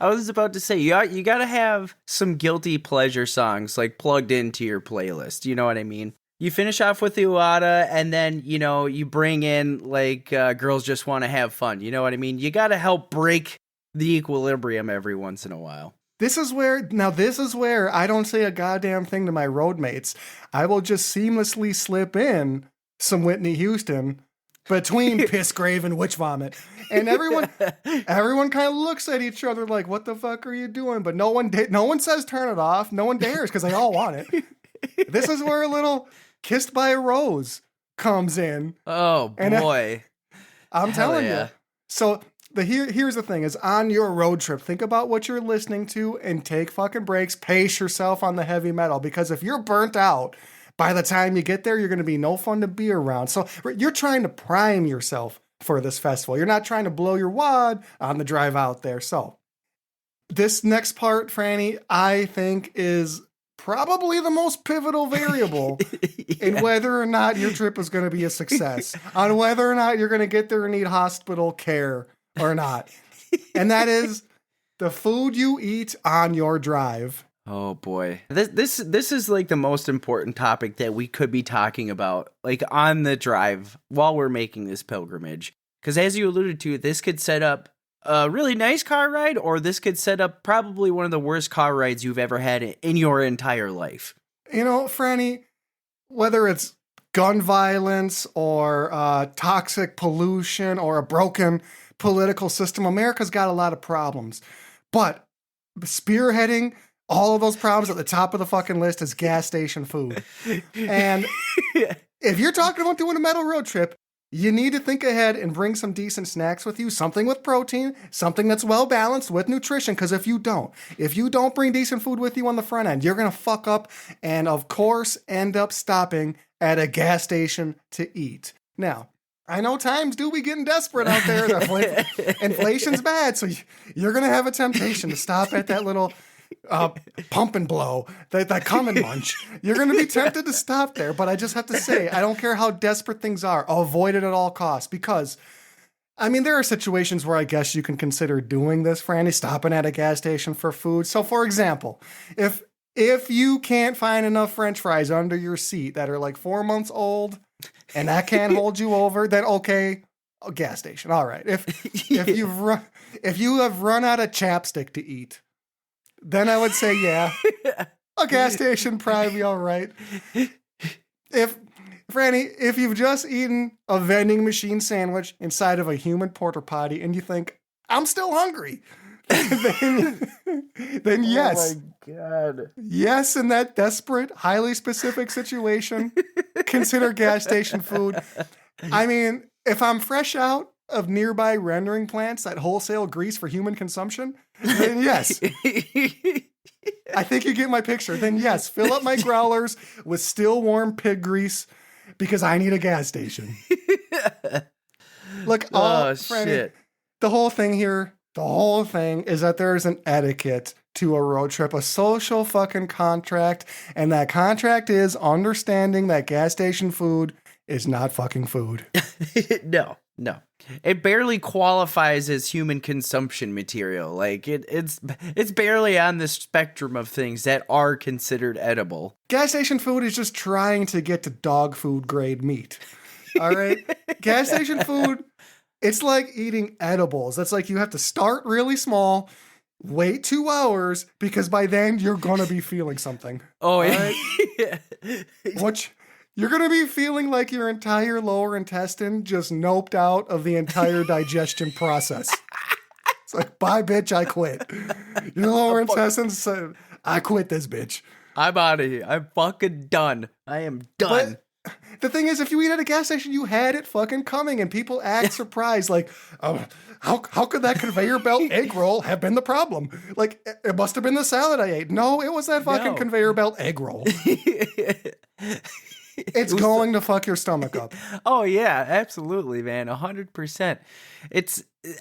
I was about to say, you got to have some guilty pleasure songs like plugged into your playlist. You know what I mean? You finish off with the Uada, and then, you know, you bring in like Girls Just Want to Have Fun. You know what I mean? You got to help break the equilibrium every once in a while. This is where I don't say a goddamn thing to my roadmates. I will just seamlessly slip in some Whitney Houston between Pissgrave and Witch Vomit. And everyone kind of looks at each other like, what the fuck are you doing? But no one says turn it off. No one dares because they all want it. This is where a little Kissed by a Rose comes in. Oh, boy. I'm telling you. So here's the thing is on your road trip, think about what you're listening to and take fucking breaks. Pace yourself on the heavy metal, because if you're burnt out, by the time you get there, you're going to be no fun to be around. So you're trying to prime yourself for this festival. You're not trying to blow your wad on the drive out there. So this next part, Franny, I think is probably the most pivotal variable in whether or not your trip is going to be a success, on whether or not you're going to get there and need hospital care or not. And that is the food you eat on your drive. Oh boy. This is like the most important topic that we could be talking about, like on the drive while we're making this pilgrimage. Because as you alluded to, this could set up a really nice car ride, or this could set up probably one of the worst car rides you've ever had in your entire life. You know, Franny, whether it's gun violence or toxic pollution or a broken political system, America's got a lot of problems. But spearheading all of those problems at the top of the fucking list is gas station food. And if you're talking about doing a metal road trip, you need to think ahead and bring some decent snacks with you, something with protein, something that's well balanced with nutrition. Because if you don't bring decent food with you on the front end, you're going to fuck up and, of course, end up stopping at a gas station to eat. Now, I know times do be getting desperate out there. Inflation's bad, so you're going to have a temptation to stop at that little pump and blow, that come and munch. You're going to be tempted to stop there, but I just have to say, I don't care how desperate things are, I'll avoid it at all costs, because, I mean, there are situations where I guess you can consider doing this, Franny, stopping at a gas station for food. So, for example, if you can't find enough French fries under your seat that are like 4 months old, and that can't hold you over, then okay, a gas station. All right. If you have run out of chapstick to eat, then I would say, yeah, a gas station probably be all right. Franny, if you've just eaten a vending machine sandwich inside of a human porta potty and you think, I'm still hungry, then yes. Oh my God. Yes, in that desperate, highly specific situation, consider gas station food. I mean, if I'm fresh out of nearby rendering plants that wholesale grease for human consumption, then yes. I think you get my picture. Then yes, fill up my growlers with still warm pig grease because I need a gas station. Look, shit. The whole thing is that there's an etiquette to a road trip, a social fucking contract, and that contract is understanding that gas station food is not fucking food. No. It barely qualifies as human consumption material. Like it's barely on the spectrum of things that are considered edible. Gas station food is just trying to get to dog food grade meat. All right? Gas station food, it's like eating edibles. That's like you have to start really small, wait 2 hours, because by then you're going to be feeling something. Oh, yeah. Right? You're going to be feeling like your entire lower intestine just noped out of the entire digestion process. It's like, bye, bitch, I quit. Your lower intestine said, I quit this bitch. I'm out of here. I'm fucking done. I am done. But the thing is, if you eat at a gas station, you had it fucking coming, and people act surprised, like, how could that conveyor belt egg roll have been the problem? Like, it must have been the salad I ate. No, it was that fucking conveyor belt egg roll. It's going to fuck your stomach up. Oh yeah, absolutely, man. 100%.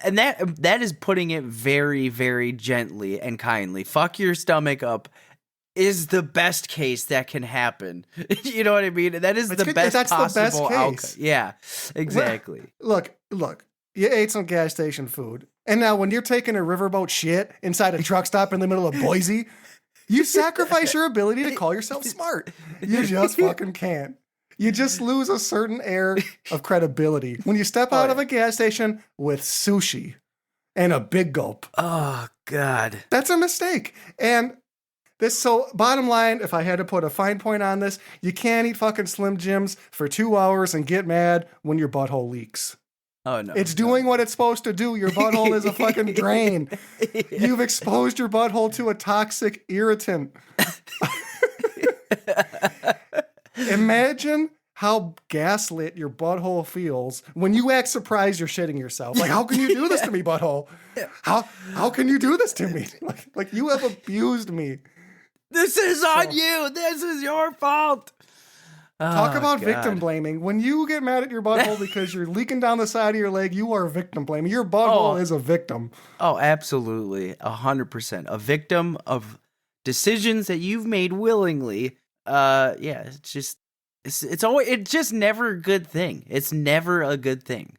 And that is putting it very, very gently and kindly. Fuck your stomach up is the best case that can happen. You know what I mean? That is the best possible outcome. Yeah, exactly. Look, you ate some gas station food. And now when you're taking a riverboat shit inside a truck stop in the middle of Boise, you sacrifice your ability to call yourself smart. You just fucking can't. You just lose a certain air of credibility when you step out of a gas station with sushi and a big gulp. Oh, God. That's a mistake. And so bottom line, if I had to put a fine point on this, you can't eat fucking Slim Jims for 2 hours and get mad when your butthole leaks. Oh, no. It's doing what it's supposed to do. Your butthole is a fucking drain. You've exposed your butthole to a toxic irritant. Imagine how gaslit your butthole feels when you act surprised you're shitting yourself. Like, how can you do this to me, butthole? How can you do this to me? Like you have abused me. This is on you. This is your fault. Talk about victim blaming. When you get mad at your butthole because you're leaking down the side of your leg, you are victim blaming. Your butthole is a victim. Oh, absolutely. 100%. A victim of decisions that you've made willingly. Yeah, it's just never a good thing. It's never a good thing.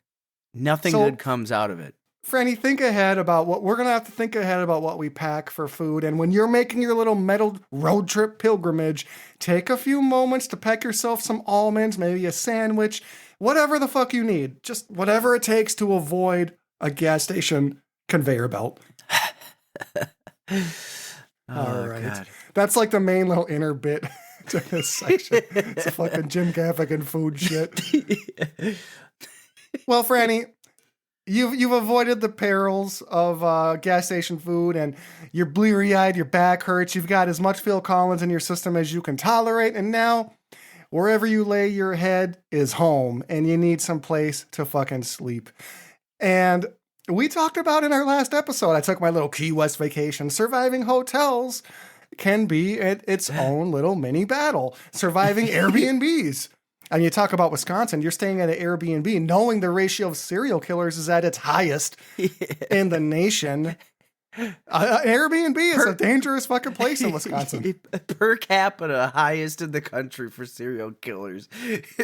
Nothing good comes out of it. Franny, think ahead about what we're going to have to think ahead about what we pack for food. And when you're making your little metal road trip pilgrimage, take a few moments to pack yourself some almonds, maybe a sandwich, whatever the fuck you need. Just whatever it takes to avoid a gas station conveyor belt. All right. God. That's like the main little inner bit to this section. It's a fucking Jim Gaffigan food shit. Well, Franny, you've avoided the perils of gas station food, and you're bleary-eyed, your back hurts, you've got as much Phil Collins in your system as you can tolerate, and now wherever you lay your head is home, and you need some place to fucking sleep. And we talked about in our last episode, I took my little Key West vacation, surviving hotels can be its own little mini battle. Surviving Airbnbs. And you talk about Wisconsin, you're staying at an Airbnb knowing the ratio of serial killers is at its highest in the nation. Airbnb is a dangerous fucking place in Wisconsin. Per capita, highest in the country for serial killers.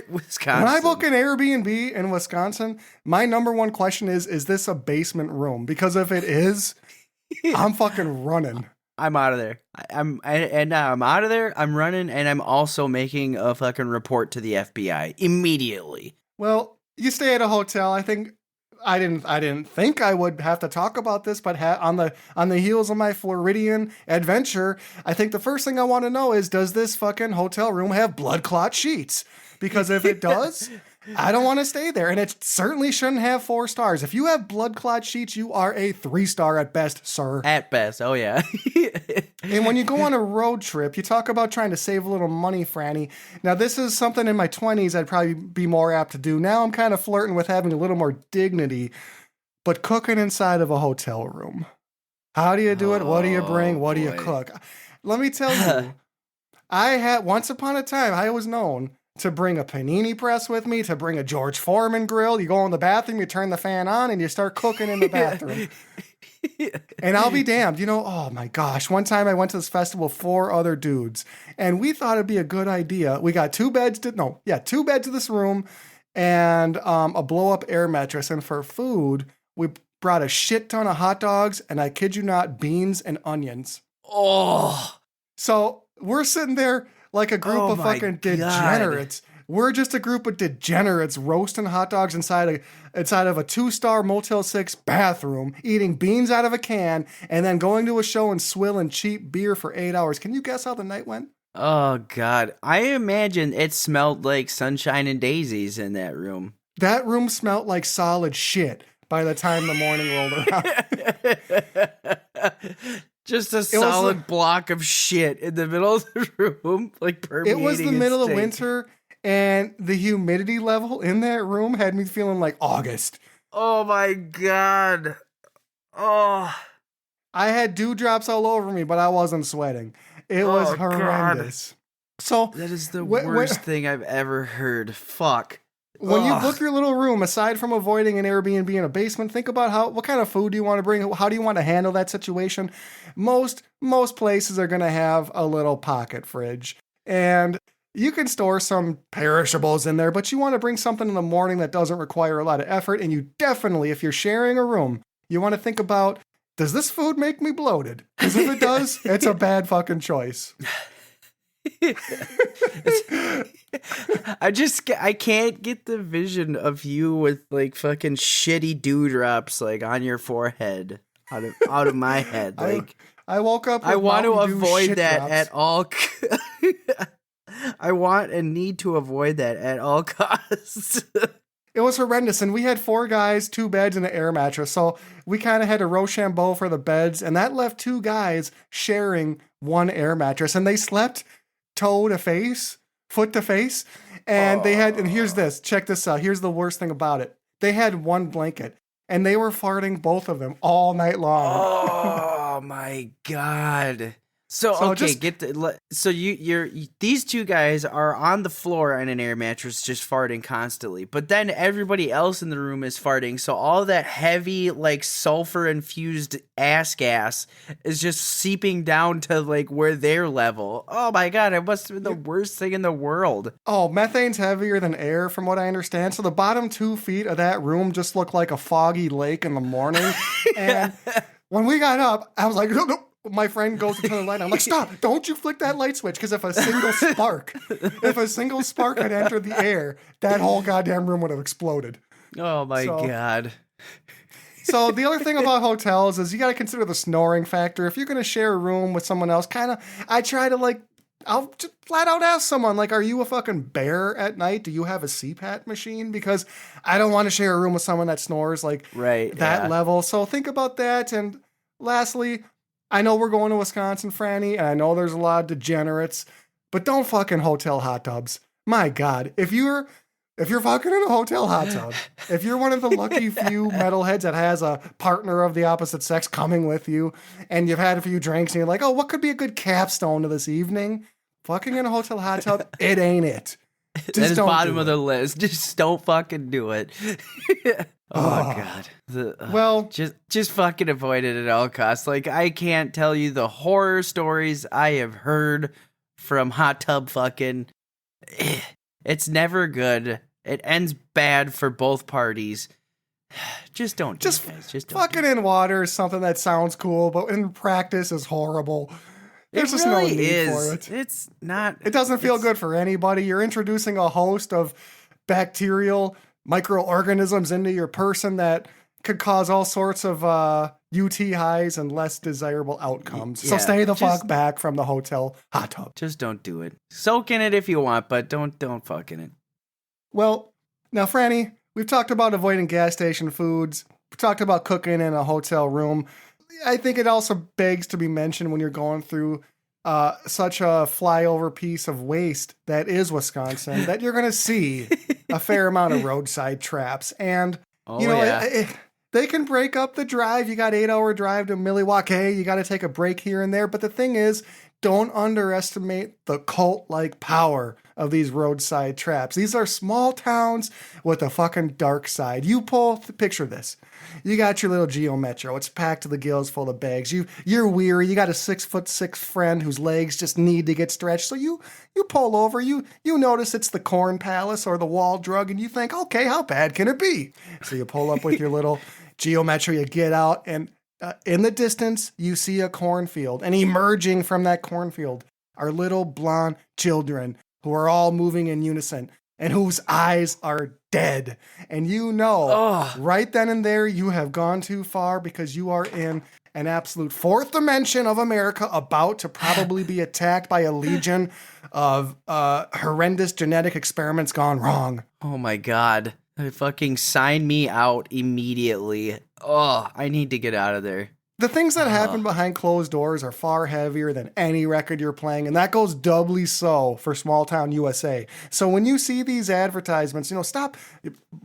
Wisconsin. When I book an Airbnb in Wisconsin, my number one question is this a basement room? Because if it is, I'm fucking running. I'm out of there. I'm out of there. I'm running, and I'm also making a fucking report to the FBI immediately. Well, you stay at a hotel. I think I didn't think I would have to talk about this, but on the heels of my Floridian adventure, I think the first thing I want to know is, does this fucking hotel room have blood clot sheets? Because if it does, I don't want to stay there. And it certainly shouldn't have 4 stars. If you have blood clot sheets, you are a 3-star at best, sir. At best, oh yeah. And when you go on a road trip, you talk about trying to save a little money, Franny. Now, this is something in my 20s I'd probably be more apt to do. Now I'm kind of flirting with having a little more dignity. But cooking inside of a hotel room. How do you do it? What do you bring? What do you cook? Let me tell you, once upon a time, I was known to bring a panini press with me, to bring a George Foreman grill. You go in the bathroom, you turn the fan on, and you start cooking in the bathroom. And I'll be damned. Oh my gosh. One time I went to this festival with 4 other dudes, and we thought it'd be a good idea. We got 2 beds in this room and a blow-up air mattress. And for food, we brought a shit ton of hot dogs, and I kid you not, beans and onions. Oh. So we're sitting there like a group of fucking degenerates. We're just a group of degenerates roasting hot dogs inside of a 2-star Motel 6 bathroom, eating beans out of a can, and then going to a show and swilling cheap beer for 8 hours. Can you guess how the night went? Oh, God. I imagine it smelled like sunshine and daisies in that room. That room smelled like solid shit by the time the morning rolled around. Just a solid block of shit in the middle of the room, like permeating. It was the middle of winter, and the humidity level in that room had me feeling like August. Oh my God. Oh. I had dewdrops all over me, but I wasn't sweating. It was horrendous. So That is the wh- worst wh- thing I've ever heard. Fuck. when you Ugh. book your little room, aside from avoiding an Airbnb in a basement, think about what kind of food do you want to bring? How do you want to handle that situation? Most places are going to have a little pocket fridge, and you can store some perishables in there, but you want to bring something in the morning that doesn't require a lot of effort. And you definitely, if you're sharing a room, you want to think about, does this food make me bloated? Because if it does, it's a bad fucking choice. I can't get the vision of you with like fucking shitty dewdrops like on your forehead out of my head. Like I woke up with I want to Mountain Dew avoid shit that drops. at all. I want and need to avoid that at all costs. It was horrendous, and we had 4 guys, 2 beds, and an air mattress. So we kind of had a Rochambeau for the beds, and that left 2 guys sharing 1 air mattress, and they slept toe to face, foot to face, and they had. And here's this. Check this out. Here's the worst thing about it. They had 1 blanket, and they were farting, both of them, all night long. Oh my god. So okay, so these 2 guys are on the floor on an air mattress just farting constantly, but then everybody else in the room is farting, so all that heavy like sulfur infused ass gas is just seeping down to like where their level. Oh my god, it must have been the worst thing in the world. Oh, methane's heavier than air, from what I understand. So the bottom 2 feet of that room just looked like a foggy lake in the morning. And when we got up, I was like, no. My friend goes to turn the light on. I'm like, stop, don't you flick that light switch. Because if a single spark had entered the air, that whole goddamn room would have exploded. Oh my god. So the other thing about hotels is you got to consider the snoring factor. If you're going to share a room with someone else, I try to I'll just flat out ask someone, like, are you a fucking bear at night? Do you have a CPAP machine? Because I don't want to share a room with someone that snores like that level. So think about that. And lastly, I know we're going to Wisconsin, Franny, and I know there's a lot of degenerates, but don't fucking hotel hot tubs. My God, if you're fucking in a hotel hot tub, if you're one of the lucky few metalheads that has a partner of the opposite sex coming with you, and you've had a few drinks, and you're like, oh, what could be a good capstone to this evening? Fucking in a hotel hot tub, it ain't it. That is bottom of the list. Just don't fucking do it. Oh god. Well, just fucking avoid it at all costs. Like, I can't tell you the horror stories I have heard from hot tub fucking. It's never good. It ends bad for both parties. Just don't do it, guys. Just don't fucking in water is something that sounds cool, but in practice is horrible. There's just no need for it. It's not. It doesn't feel good for anybody. You're introducing a host of bacterial microorganisms into your person that could cause all sorts of UTIs and less desirable outcomes. So stay the fuck back from the hotel hot tub. Just don't do it. Soak in it if you want, but don't fuck in it. Well, now, Franny, we've talked about avoiding gas station foods. We talked about cooking in a hotel room. I think it also begs to be mentioned when you're going through such a flyover piece of waste that is Wisconsin that you're going to see a fair amount of roadside traps. And, they can break up the drive. You got 8-hour drive to Milwaukee. You got to take a break here and there. But the thing is, don't underestimate the cult-like power of these roadside traps. These are small towns with a fucking dark side. Picture this. You got your little Geo Metro. It's packed to the gills full of bags. You're weary. You got a 6'6" friend whose legs just need to get stretched. So you pull over. You notice it's the Corn Palace or the Wall Drug, and you think, okay, how bad can it be? So you pull up with your little Geo Metro. You get out, and in the distance, you see a cornfield. And emerging from that cornfield are little blonde children who are all moving in unison and whose eyes are dead. And right then and there, you have gone too far because you are in an absolute fourth dimension of America about to probably be attacked by a legion of horrendous genetic experiments gone wrong. Oh my God. Fucking sign me out immediately. Oh, I need to get out of there. The things that happen behind closed doors are far heavier than any record you're playing, and that goes doubly so for small town USA. So when you see these advertisements, stop.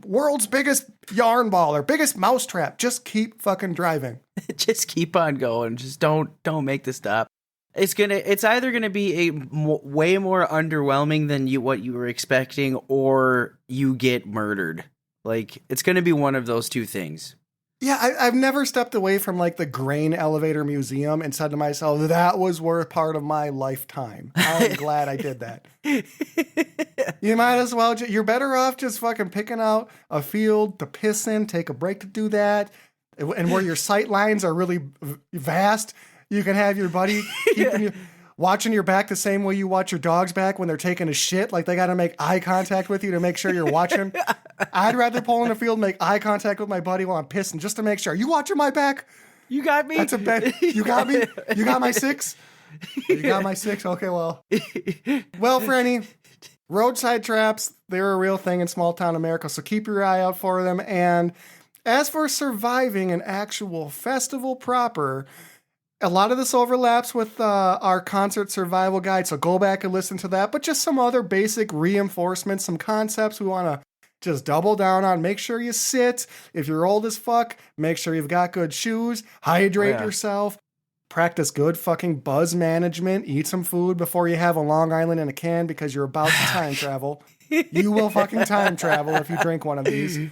World's biggest yarn ball or biggest mousetrap. Just keep fucking driving. Just keep on going. Just don't make the stop. It's either gonna be way more underwhelming than what you were expecting, or you get murdered. Like, it's gonna be one of those two things. Yeah, I've never stepped away from like the grain elevator museum and said to myself, that was worth part of my lifetime. I'm glad I did that. You might as well, you're better off just fucking picking out a field to piss in, take a break to do that. And where your sight lines are really vast, you can have your buddy watching your back the same way you watch your dog's back when they're taking a shit. Like, they got to make eye contact with you to make sure you're watching. I'd rather pull in the field and make eye contact with my buddy while I'm pissing just to make sure. You watching my back? You got me? That's a bet. You got me? You got my 6? You got my 6? Okay, well. Well, Franny, roadside traps, they're a real thing in small town America, so keep your eye out for them. And as for surviving an actual festival proper, a lot of this overlaps with our concert survival guide, so go back and listen to that. But just some other basic reinforcements, some concepts we want to just double down on. Make sure you sit. If you're old as fuck, make sure you've got good shoes. Hydrate yourself. Practice good fucking buzz management. Eat some food before you have a Long Island in a can because you're about to time travel. You will fucking time travel if you drink one of these.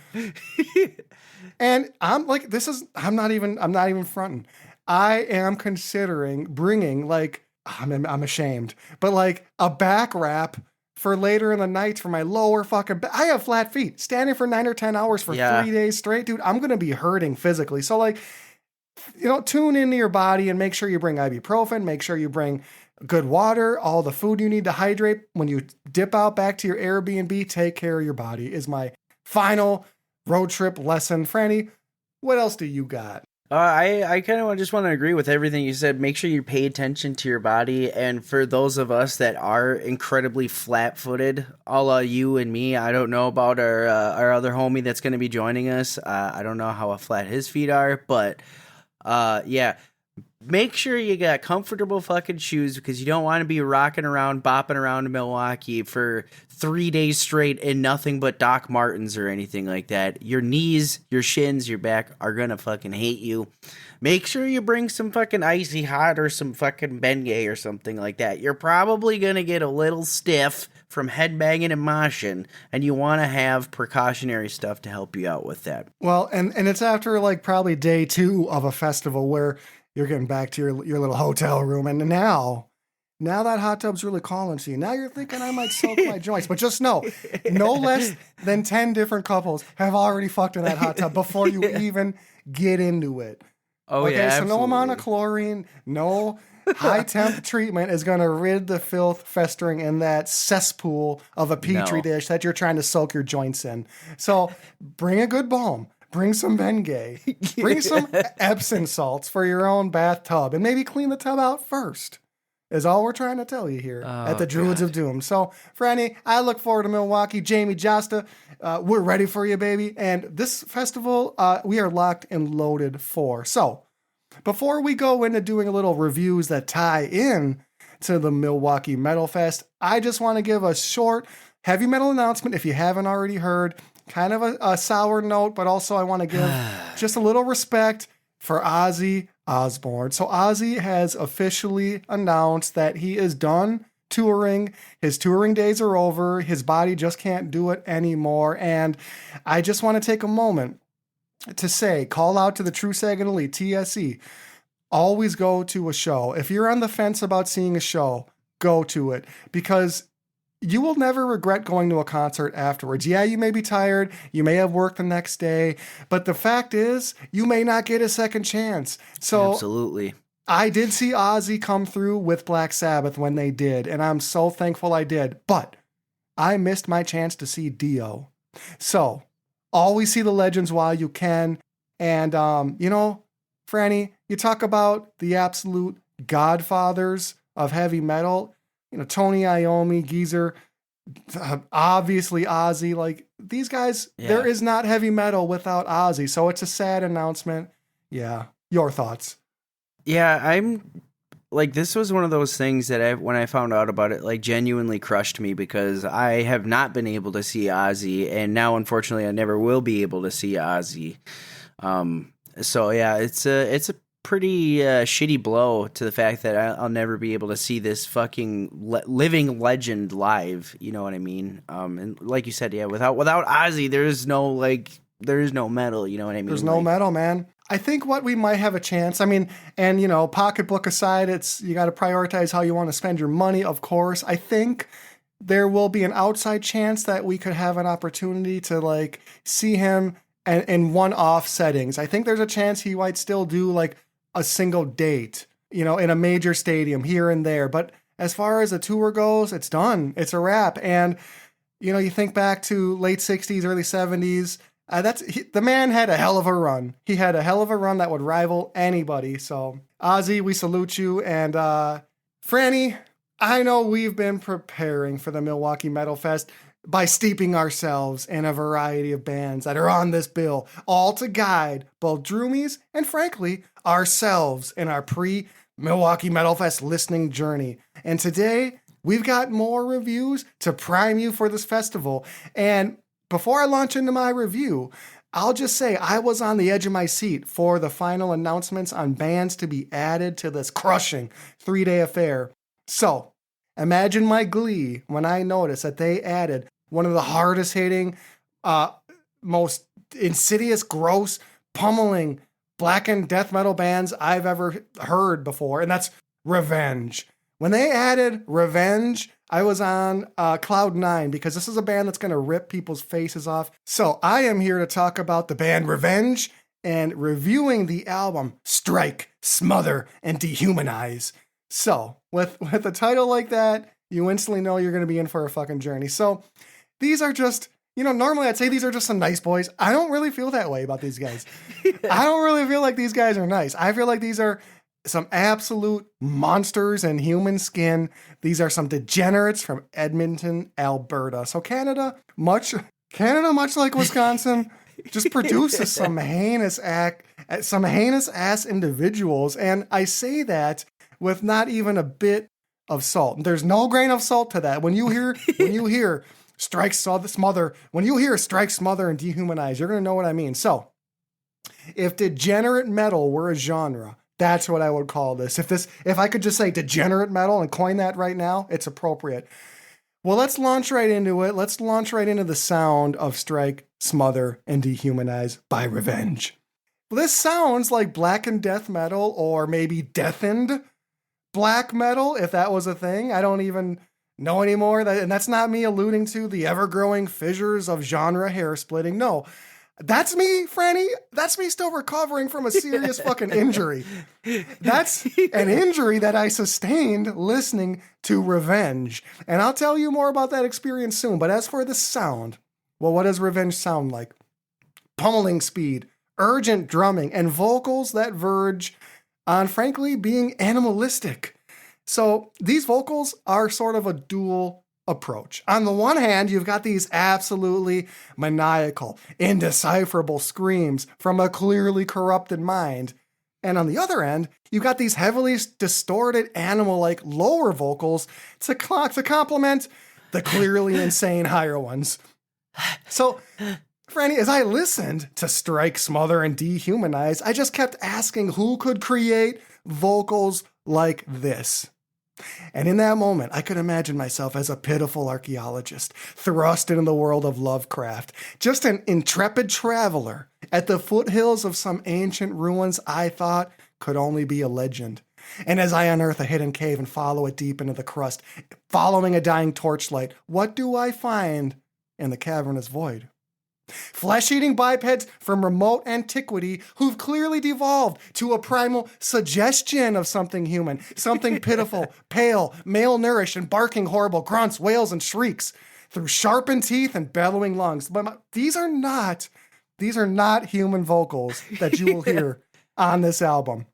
And I'm like, I'm not even fronting. I am considering bringing, like, I'm ashamed, but like a back wrap for later in the night for my lower fucking back. I have flat feet. Standing for 9 or 10 hours for 3 days straight, dude, I'm going to be hurting physically. So, like, tune into your body and make sure you bring ibuprofen, make sure you bring good water, all the food you need to hydrate. When you dip out back to your Airbnb, take care of your body is my final road trip lesson. Franny, what else do you got? I kind of just want to agree with everything you said. Make sure you pay attention to your body. And for those of us that are incredibly flat-footed, a la you and me, I don't know about our other homie that's going to be joining us. I don't know how flat his feet are, but yeah. Make sure you got comfortable fucking shoes because you don't want to be rocking around, bopping around in Milwaukee for 3 days straight in nothing but Doc Martens or anything like that. Your knees, your shins, your back are gonna fucking hate you. Make sure you bring some fucking icy hot or some fucking Bengay or something like that. You're probably gonna get a little stiff from headbanging and moshing, and you want to have precautionary stuff to help you out with that. Well, and it's after like probably day 2 of a festival where you're getting back to your little hotel room, and now that hot tub's really calling to you. Now you're thinking I might soak my joints, but just know, no less than 10 different couples have already fucked in that hot tub before you even get into it. Oh, okay, yeah, so no amount of chlorine, no high temp treatment is going to rid the filth festering in that cesspool of a petri dish that you're trying to soak your joints in. So bring a good balm. Bring some Bengay. Bring some Epsom salts for your own bathtub. And maybe clean the tub out first. Is all we're trying to tell you here at the Druids of Doom. So, Franny, I look forward to Milwaukee. Jamie, Josta, we're ready for you, baby. And this festival, we are locked and loaded for. So, before we go into doing a little reviews that tie in to the Milwaukee Metal Fest, I just want to give a short heavy metal announcement if you haven't already heard. Kind of a sour note, but also I want to give just a little respect for Ozzy Osbourne. So Ozzy has officially announced that he is done touring. His touring days are over. His body just can't do it anymore. And I just want to take a moment to say, call out to the True Sagan Elite, TSE. Always go to a show. If you're on the fence about seeing a show, go to it because you will never regret going to a concert afterwards. Yeah, you may be tired. You may have work the next day. But the fact is, you may not get a second chance. So absolutely. I did see Ozzy come through with Black Sabbath when they did. And I'm so thankful I did. But I missed my chance to see Dio. So always see the legends while you can. And, Franny, you talk about the absolute godfathers of heavy metal. Tony Iommi, Geezer, obviously Ozzy. Like, these guys, there is not heavy metal without Ozzy. So it's a sad announcement. Yeah. Your thoughts? Yeah, I'm like, this was one of those things that when I found out about it, like, genuinely crushed me because I have not been able to see Ozzy. And now, unfortunately, I never will be able to see Ozzy. So yeah, it's a pretty shitty blow to the fact that I'll never be able to see this fucking living legend live. You know what I mean? And like you said, yeah, without Ozzy, there's no metal. You know what I mean? There's no metal, man. I think what we might have a chance, I mean, and pocketbook aside, you got to prioritize how you want to spend your money, of course. I think there will be an outside chance that we could have an opportunity to like see him in one-off settings. I think there's a chance he might still do like a single date, in a major stadium here and there. But as far as the tour goes, it's done. It's a wrap. And, you think back to late 60s, early 70s, the man had a hell of a run. He had a hell of a run that would rival anybody. So, Ozzy, we salute you. And Frannie, I know we've been preparing for the Milwaukee Metal Fest by steeping ourselves in a variety of bands that are on this bill, all to guide both Droomies and, frankly, ourselves in our pre-Milwaukee Metal Fest listening journey. And today, we've got more reviews to prime you for this festival. And before I launch into my review, I'll just say I was on the edge of my seat for the final announcements on bands to be added to this crushing 3-day affair. So, imagine my glee when I noticed that they added one of the hardest hitting, most insidious, gross, pummeling black and death metal bands I've ever heard before, and that's Revenge. When they added Revenge, I was on cloud 9 because this is a band that's going to rip people's faces off. So I am here to talk about the band Revenge and reviewing the album Strike, Smother, and Dehumanize. So with a title like that, you instantly know you're going to be in for a fucking journey. So these are just, normally I'd say these are just some nice boys. I don't really feel that way about these guys. I don't really feel like these guys are nice. I feel like these are some absolute monsters in human skin. These are some degenerates from Edmonton, Alberta. So Canada, much like Wisconsin, just produces some heinous ass individuals. And I say that with not even a bit of salt. There's no grain of salt to that. When you hear Strike, Smother, when you hear Strike, Smother, and Dehumanize, you're going to know what I mean. So if degenerate metal were a genre, that's what I would call this. If I could just say degenerate metal and coin that right now, it's appropriate. Well, let's launch right into it. Let's launch right into the sound of Strike, Smother, and Dehumanize by Revenge. This sounds like black and death metal, or maybe deathened black metal, if that was a thing. I don't even know anymore. And that's not me alluding to the ever-growing fissures of genre hair splitting. No. That's me, Frannie. That's me still recovering from a serious fucking injury. That's an injury that I sustained listening to Revenge. And I'll tell you more about that experience soon. But as for the sound, well, what does Revenge sound like? Pummeling speed, urgent drumming, and vocals that verge on, frankly, being animalistic. So these vocals are sort of a dual approach. On the one hand, you've got these absolutely maniacal, indecipherable screams from a clearly corrupted mind. And on the other end, you've got these heavily distorted animal-like lower vocals to complement the clearly insane higher ones. So, Frannie, as I listened to Strike, Smother, and Dehumanize, I just kept asking who could create vocals like this. And in that moment, I could imagine myself as a pitiful archaeologist thrust into the world of Lovecraft, just an intrepid traveler at the foothills of some ancient ruins I thought could only be a legend. And as I unearth a hidden cave and follow it deep into the crust, following a dying torchlight, what do I find in the cavernous void? Flesh-eating bipeds from remote antiquity who've clearly devolved to a primal suggestion of something human, something pitiful, pale, malnourished, and barking horrible grunts, wails, and shrieks through sharpened teeth and bellowing lungs. But these are not human vocals that you will hear on this album.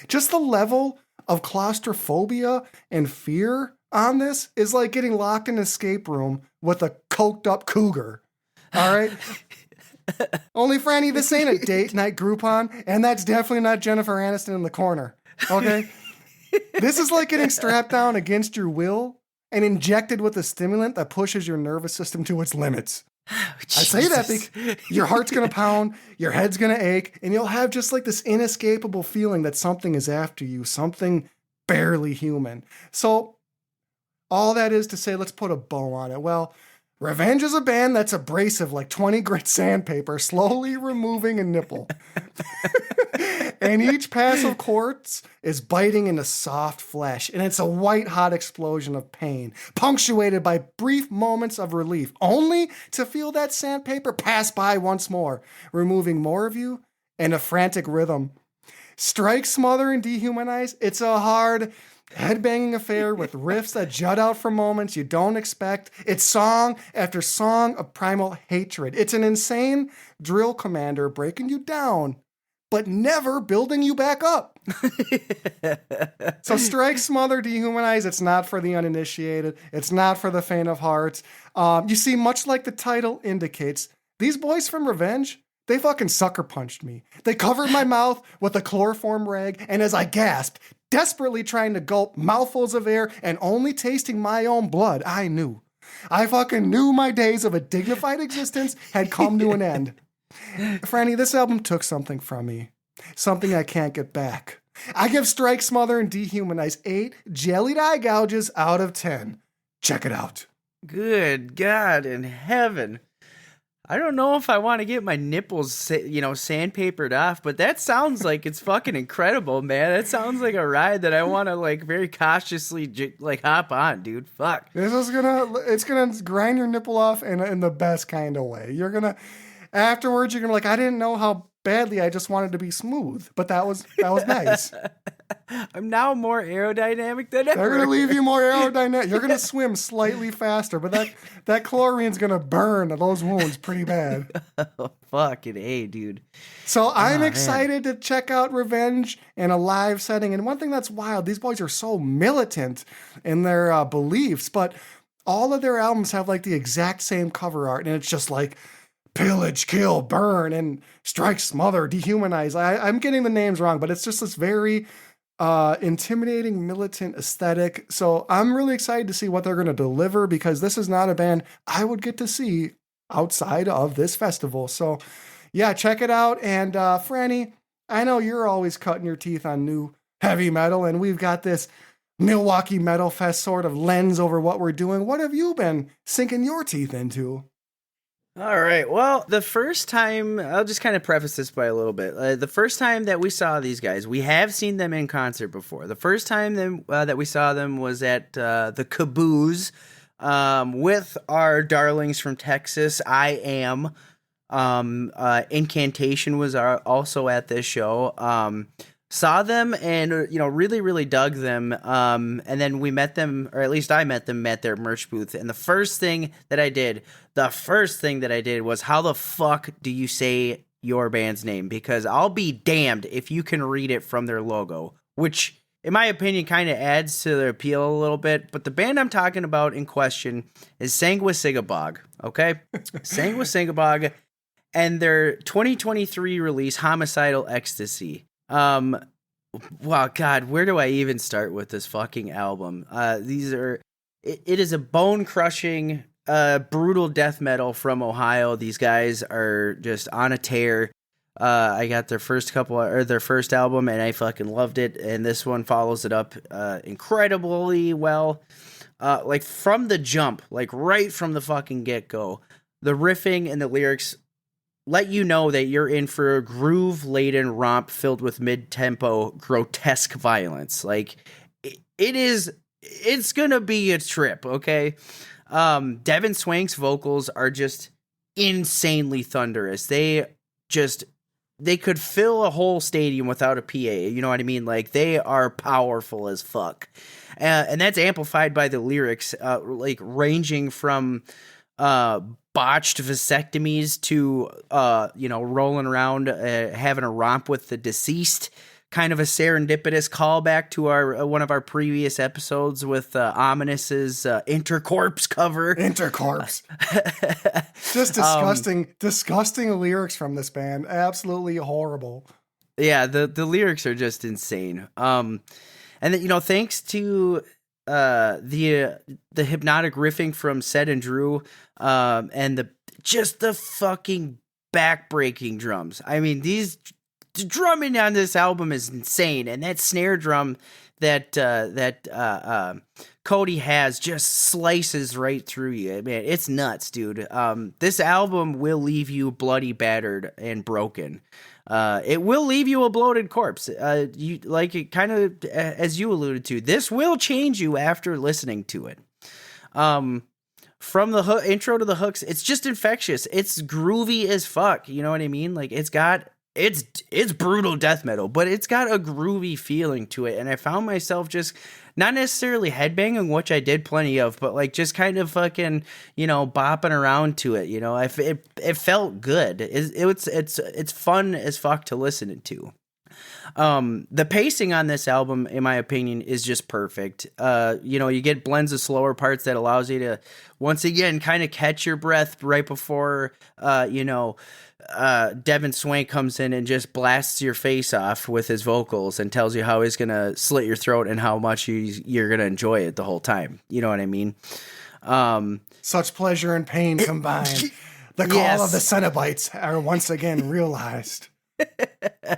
Just the level of claustrophobia and fear on this is like getting locked in an escape room with a coked up cougar. All right. Only, Frannie, this ain't a date night Groupon, and that's definitely not Jennifer Aniston in the corner. Okay. This is like getting strapped down against your will and injected with a stimulant that pushes your nervous system to its limits. I say that because your heart's going to pound, your head's going to ache, and you'll have just like this inescapable feeling that something is after you, something barely human. So all that is to say, let's put a bow on it. Well, Revenge is a band that's abrasive like 20 grit sandpaper, slowly removing a nipple. And each pass of quartz is biting into soft flesh, and it's a white-hot explosion of pain, punctuated by brief moments of relief, only to feel that sandpaper pass by once more, removing more of you in a frantic rhythm. Strike, smother, and dehumanize. It's a hard, headbanging affair with riffs that jut out for moments you don't expect. It's song after song of primal hatred. It's an insane drill commander breaking you down, but never building you back up. So strike, smother, dehumanize, it's not for the uninitiated. It's not for the faint of heart. You see, much like the title indicates, these boys from Revenge, they fucking sucker punched me. They covered my mouth with a chloroform rag, and as I gasped, desperately trying to gulp mouthfuls of air and only tasting my own blood, I fucking knew my days of a dignified existence had come to an end. Frannie, this album took something from me. Something I can't get back. I give Strike, Smother, and Dehumanize 8 jellied eye gouges out of 10. Check it out. Good God in heaven. I don't know if I want to get my nipples, sandpapered off, but that sounds like it's fucking incredible, man. That sounds like a ride that I want to, like, very cautiously, hop on, dude. Fuck. It's gonna grind your nipple off in the best kind of way. Afterwards, you're gonna be like, I didn't know how badly I just wanted to be smooth, but that was nice. I'm now more aerodynamic than ever. They're gonna leave you more aerodynamic. You're gonna swim slightly faster, but that chlorine's gonna burn those wounds pretty bad. Oh, fucking A, dude. So I'm excited to check out Revenge in a live setting. And one thing that's wild, these boys are so militant in their beliefs, but all of their albums have like the exact same cover art, and it's just like pillage, kill, burn, and strike, smother, dehumanize. I'm getting the names wrong, but it's just this very intimidating, militant aesthetic. So I'm really excited to see what they're going to deliver, because this is not a band I would get to see outside of this festival. So yeah, check it out. And Frannie, I know you're always cutting your teeth on new heavy metal, and we've got this Milwaukee Metal Fest sort of lens over what we're doing. What have you been sinking your teeth into? All right. Well, the first time, I'll just kind of preface this by a little bit. The first time that we saw these guys, we have seen them in concert before. The first time that we saw them was at the Caboose with our darlings from Texas. I Am. Incantation was also at this show. Saw them and, really, really dug them. And then we met them, or at least I met them at their merch booth. And the first thing that I did was, how the fuck do you say your band's name? Because I'll be damned if you can read it from their logo, which, in my opinion, kind of adds to their appeal a little bit. But the band I'm talking about in question is Sanguisugabogg, okay? Sanguisugabogg, and their 2023 release, Homicidal Ecstasy. Wow, God, where do I even start with this fucking album? It is a bone-crushing, brutal death metal from Ohio. These guys are just on a tear. I got their first album, and I fucking loved it. And this one follows it up incredibly well. Like from the jump, like right from the fucking get-go, the riffing and the lyrics let you know that you're in for a groove-laden romp filled with mid-tempo, grotesque violence. Like, it's gonna be a trip, okay? Devin Swank's vocals are just insanely thunderous. They could fill a whole stadium without a PA, you know what I mean? Like, they are powerful as fuck. And that's amplified by the lyrics, ranging from botched vasectomies to rolling around having a romp with the deceased, kind of a serendipitous callback to our one of our previous episodes with Ominous's Intercorpse cover. Intercorpse. Just disgusting lyrics from this band. Absolutely horrible. Yeah, the lyrics are just insane. And then, thanks to the hypnotic riffing from Sed and Drew, and the just the fucking back-breaking drums. I mean, the drumming on this album is insane, and that snare drum that Cody has just slices right through you. Man, it's nuts, dude. This album will leave you bloody, battered, and broken. It will leave you a bloated corpse. You like it, kind of as you alluded to. This will change you after listening to it. From the intro to the hooks, it's just infectious. It's groovy as fuck. You know what I mean? Like it's brutal death metal, but it's got a groovy feeling to it. And I found myself just not necessarily headbanging, which I did plenty of, but like just kind of fucking, bopping around to it. It felt good. It's fun as fuck to listen to. The pacing on this album, in my opinion, is just perfect. You get blends of slower parts that allows you to, once again, kind of catch your breath right before, Devin Swank comes in and just blasts your face off with his vocals and tells you how he's going to slit your throat and how much you're going to enjoy it the whole time. You know what I mean? Such pleasure and pain combined. The call of the Cenobites are once again realized.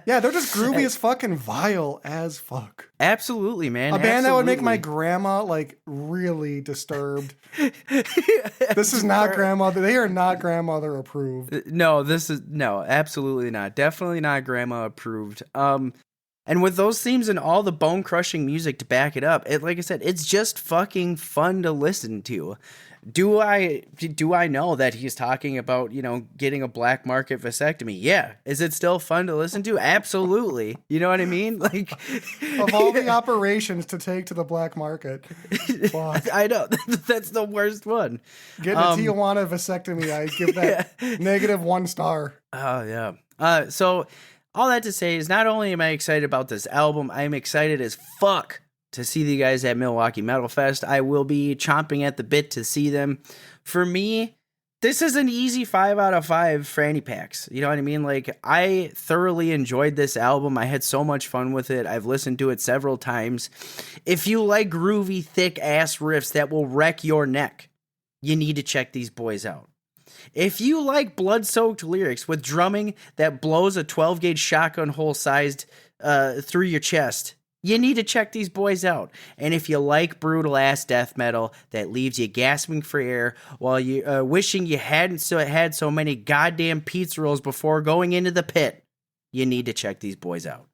Yeah, they're just groovy as fuck and vile as fuck. Absolutely, man. A band that would make my grandma like really disturbed. This is not grandmother. They are not grandmother approved. No, absolutely not. Definitely not grandma approved. And with those themes and all the bone crushing music to back it up, like I said, it's just fucking fun to listen to. Do I know that he's talking about, getting a black market vasectomy? Yeah. Is it still fun to listen to? Absolutely. You know what I mean? Like, of all the operations to take to the black market, fuck. I know that's the worst one. Getting a Tijuana vasectomy, I give that -1 star. Oh yeah. So all that to say is, not only am I excited about this album, I'm excited as fuck to see the guys at Milwaukee Metal Fest. I will be chomping at the bit to see them. For me, this is an easy 5 out of 5 Franny packs. You know what I mean? Like, I thoroughly enjoyed this album. I had so much fun with it. I've listened to it several times. If you like groovy, thick ass riffs that will wreck your neck, you need to check these boys out. If you like blood-soaked lyrics with drumming that blows a 12-gauge shotgun hole sized through your chest, you need to check these boys out. And if you like brutal-ass death metal that leaves you gasping for air while you wishing you hadn't had so many goddamn pizza rolls before going into the pit, you need to check these boys out.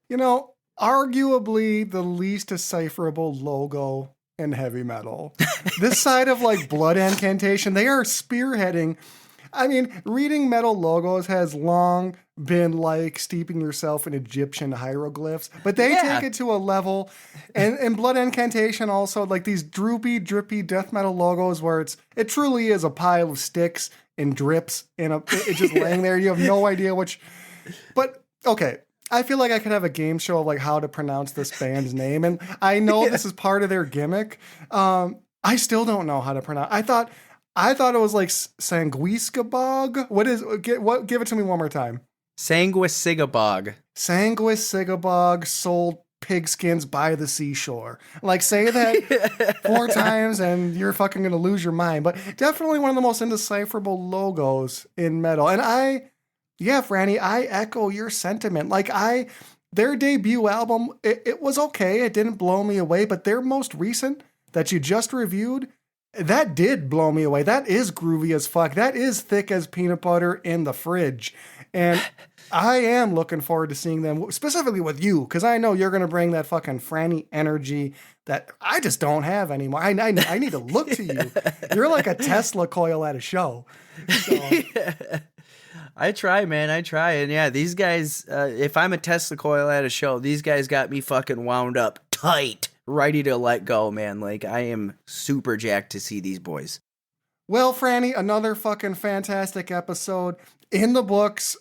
Arguably the least decipherable logo in heavy metal. This side of like Blood Incantation, they are spearheading. I mean, reading metal logos has long been like steeping yourself in Egyptian hieroglyphs, but they take it to a level, and Blood Incantation also, like these droopy, drippy death metal logos where it truly is a pile of sticks and drips and it's just laying there. You have no idea but okay. I feel like I could have a game show of like how to pronounce this band's name, and I know this is part of their gimmick. I still don't know how to pronounce. I thought it was like Sanguisugabogg. Give it to me one more time. Sanguisugabogg. Sanguisugabogg sold pigskins by the seashore. Like, say that 4 times and you're fucking gonna lose your mind. But definitely one of the most indecipherable logos in metal. And Franny, I echo your sentiment. Like, their debut album, it was okay. It didn't blow me away, but their most recent that you just reviewed, that did blow me away. That is groovy as fuck. That is thick as peanut butter in the fridge. And I am looking forward to seeing them, specifically with you, because I know you're going to bring that fucking Franny energy that I just don't have anymore. I need to look to you. You're like a Tesla coil at a show. So. I try, man. I try. And yeah, these guys, if I'm a Tesla coil at a show, these guys got me fucking wound up tight, ready to let go, man. Like, I am super jacked to see these boys. Well, Franny, another fucking fantastic episode in the books.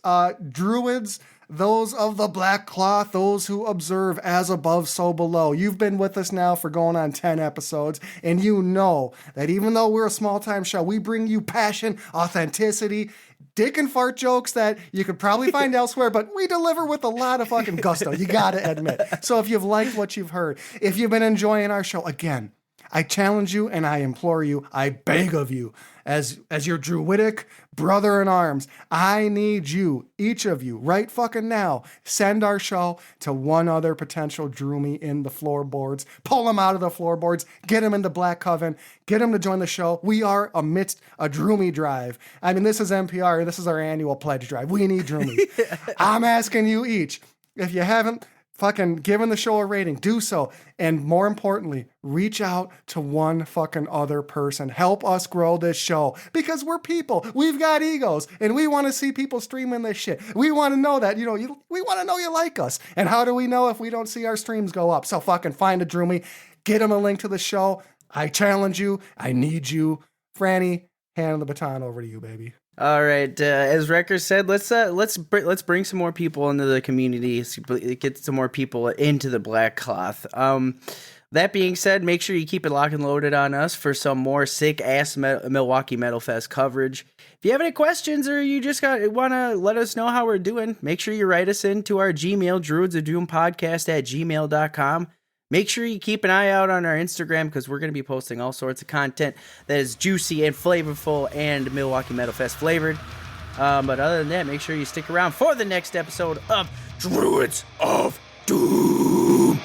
Druids, those of the black cloth, those who observe as above, so below. You've been with us now for going on 10 episodes, and you know that even though we're a small-time show, we bring you passion, authenticity, dick and fart jokes that you could probably find elsewhere, but we deliver with a lot of fucking gusto, you gotta admit. So if you've liked what you've heard, if you've been enjoying our show, again, I challenge you and I implore you, I beg of you, as your druidic brother in arms, I need you, each of you, right fucking now, send our show to one other potential Droomie in the floorboards. Pull him out of the floorboards, get him into Black Coven, get him to join the show. We are amidst a Droomie drive. I mean, this is NPR, this is our annual pledge drive. We need Droomies. I'm asking you each, if you haven't fucking given the show a rating, do so. And more importantly, reach out to one fucking other person. Help us grow this show because we're people. We've got egos and we want to see people streaming this shit. We want to know that, we want to know you like us. And how do we know if we don't see our streams go up? So fucking find a Droomie, get him a link to the show. I challenge you. I need you. Frannie, hand the baton over to you, baby. All right, as Wrecker said, let's bring some more people into the community, get some more people into the Black Cloth. That being said, make sure you keep it locked and loaded on us for some more sick ass Milwaukee Metal Fest coverage. If you have any questions or you just want to let us know how we're doing, make sure you write us into our Gmail, druidsofdoompodcast@gmail.com. Make sure you keep an eye out on our Instagram because we're going to be posting all sorts of content that is juicy and flavorful and Milwaukee Metal Fest flavored. But other than that, make sure you stick around for the next episode of Druids of Doom.